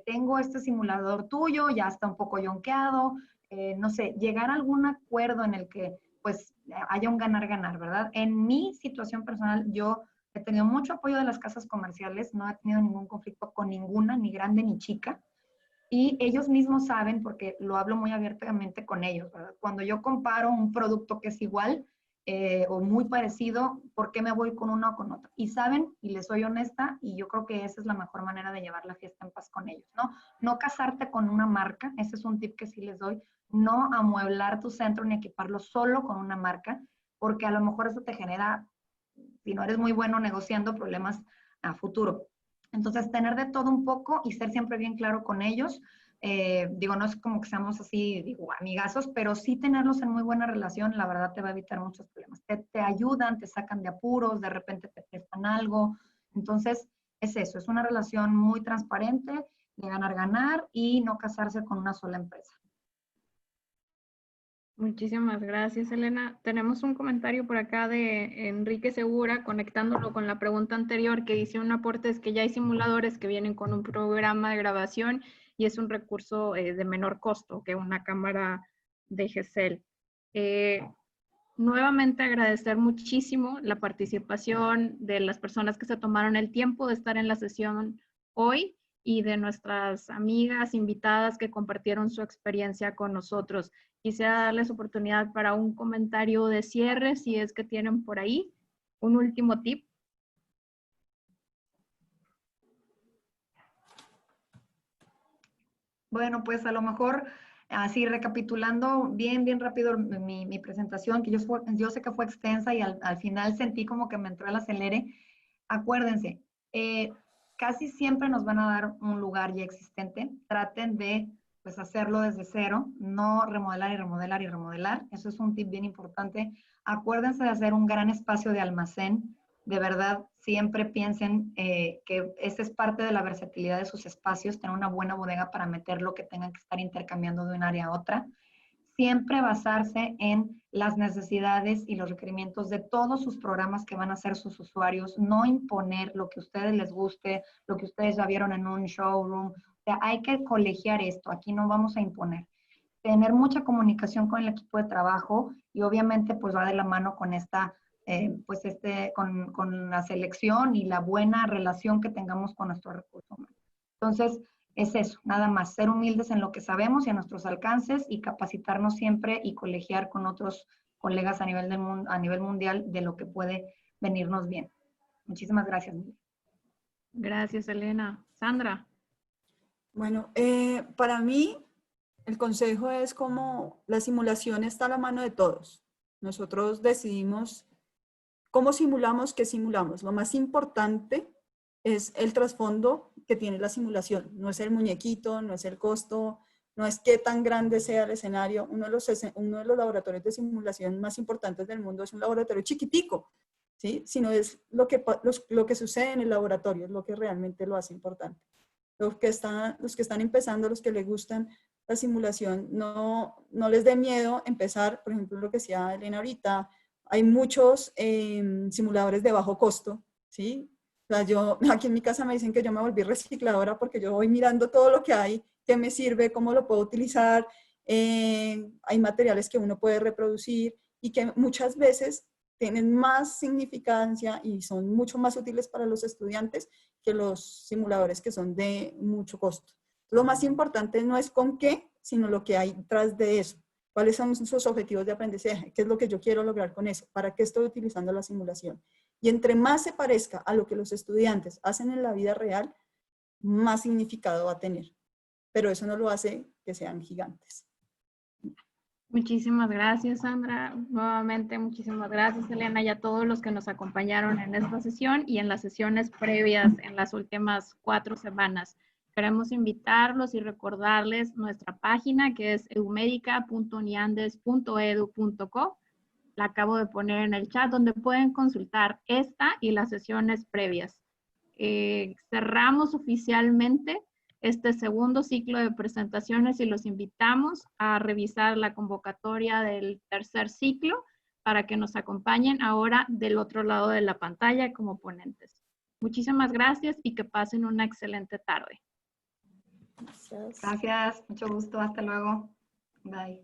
tengo este simulador tuyo, ya está un poco yonkeado, no sé, llegar a algún acuerdo en el que pues haya un ganar-ganar, ¿verdad? En mi situación personal, yo he tenido mucho apoyo de las casas comerciales, no he tenido ningún conflicto con ninguna, ni grande ni chica, y ellos mismos saben, porque lo hablo muy abiertamente con ellos, ¿verdad? Cuando yo comparo un producto que es igual o muy parecido, ¿por qué me voy con uno o con otro? Y saben, y les soy honesta, y yo creo que esa es la mejor manera de llevar la fiesta en paz con ellos, ¿no? No casarte con una marca, ese es un tip que sí les doy, no amueblar tu centro ni equiparlo solo con una marca, porque a lo mejor eso te genera, si no eres muy bueno negociando, problemas a futuro. Entonces, tener de todo un poco y ser siempre bien claro con ellos. Digo, no es como que seamos así, digo, amigazos, pero sí tenerlos en muy buena relación, la verdad te va a evitar muchos problemas. Te ayudan, te sacan de apuros, de repente te prestan algo. Entonces, es eso, es una relación muy transparente, de ganar-ganar y no casarse con una sola empresa. Muchísimas gracias, Elena. Tenemos un comentario por acá de Enrique Segura, conectándolo con la pregunta anterior, que dice un aporte es que ya hay simuladores que vienen con un programa de grabación y es un recurso de menor costo que una cámara de GESEL. Nuevamente agradecer muchísimo la participación de las personas que se tomaron el tiempo de estar en la sesión hoy y de nuestras amigas invitadas que compartieron su experiencia con nosotros. Quisiera darles oportunidad para un comentario de cierre, si es que tienen por ahí un último tip. Bueno, pues a lo mejor, así recapitulando bien rápido mi presentación, que yo sé que fue extensa y al final sentí como que me entró el acelere. Acuérdense, casi siempre nos van a dar un lugar ya existente. Traten de pues hacerlo desde cero, no remodelar y remodelar y remodelar. Eso es un tip bien importante. Acuérdense de hacer un gran espacio de almacén. De verdad, siempre piensen que esa es parte de la versatilidad de sus espacios, tener una buena bodega para meter lo que tengan que estar intercambiando de un área a otra. Siempre basarse en las necesidades y los requerimientos de todos sus programas que van a hacer sus usuarios, no imponer lo que a ustedes les guste, lo que ustedes ya vieron en un showroom. O sea, hay que colegiar esto, aquí no vamos a imponer. Tener mucha comunicación con el equipo de trabajo y obviamente pues va de la mano con esta, con la selección y la buena relación que tengamos con nuestro recurso humano. Entonces, es eso, nada más, ser humildes en lo que sabemos y a nuestros alcances y capacitarnos siempre y colegiar con otros colegas a nivel mundial de lo que puede venirnos bien. Muchísimas gracias. Gracias, Elena. Sandra. Bueno, para mí el consejo es como la simulación está a la mano de todos. Nosotros decidimos cómo simulamos, qué simulamos. Lo más importante es el trasfondo que tiene la simulación. No es el muñequito, no es el costo, no es qué tan grande sea el escenario. Uno de los laboratorios de simulación más importantes del mundo es un laboratorio chiquitico, ¿sí? Sino es lo que sucede en el laboratorio, es lo que realmente lo hace importante. Los que están empezando, los que les gustan la simulación, no les dé miedo empezar, por ejemplo, lo que decía Elena ahorita, hay muchos simuladores de bajo costo, ¿sí? O sea, aquí en mi casa me dicen que yo me volví recicladora porque yo voy mirando todo lo que hay, qué me sirve, cómo lo puedo utilizar, hay materiales que uno puede reproducir y que muchas veces tienen más significancia y son mucho más útiles para los estudiantes que los simuladores que son de mucho costo. Lo más importante no es con qué, sino lo que hay detrás de eso. ¿Cuáles son sus objetivos de aprendizaje? ¿Qué es lo que yo quiero lograr con eso? ¿Para qué estoy utilizando la simulación? Y entre más se parezca a lo que los estudiantes hacen en la vida real, más significado va a tener. Pero eso no lo hace que sean gigantes. Muchísimas gracias, Sandra. Nuevamente, muchísimas gracias, Elena, y a todos los que nos acompañaron en esta sesión y en las sesiones previas en las últimas 4 semanas. Queremos invitarlos y recordarles nuestra página, que es eumedica.uniandes.edu.co. La acabo de poner en el chat, donde pueden consultar esta y las sesiones previas. Cerramos oficialmente este segundo ciclo de presentaciones y los invitamos a revisar la convocatoria del tercer ciclo para que nos acompañen ahora del otro lado de la pantalla como ponentes. Muchísimas gracias y que pasen una excelente tarde. Gracias, mucho gusto, hasta luego. Bye.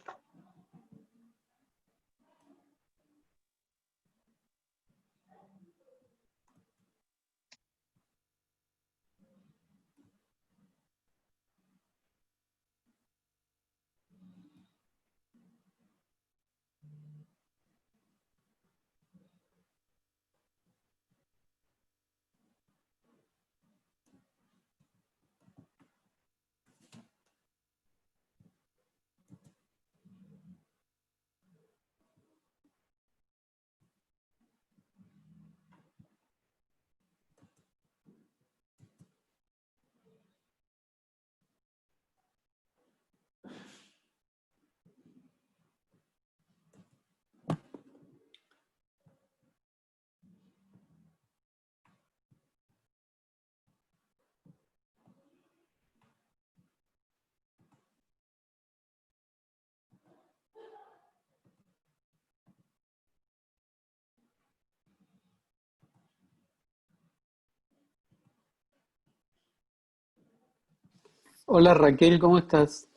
Hola Raquel, ¿cómo estás?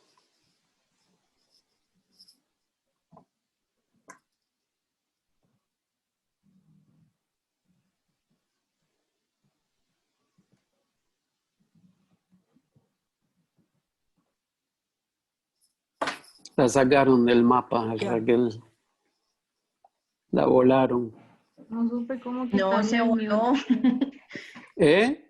La sacaron del mapa, Ya. Raquel. La volaron. No supe cómo No, quitarle se el voló. mute. ¿Eh?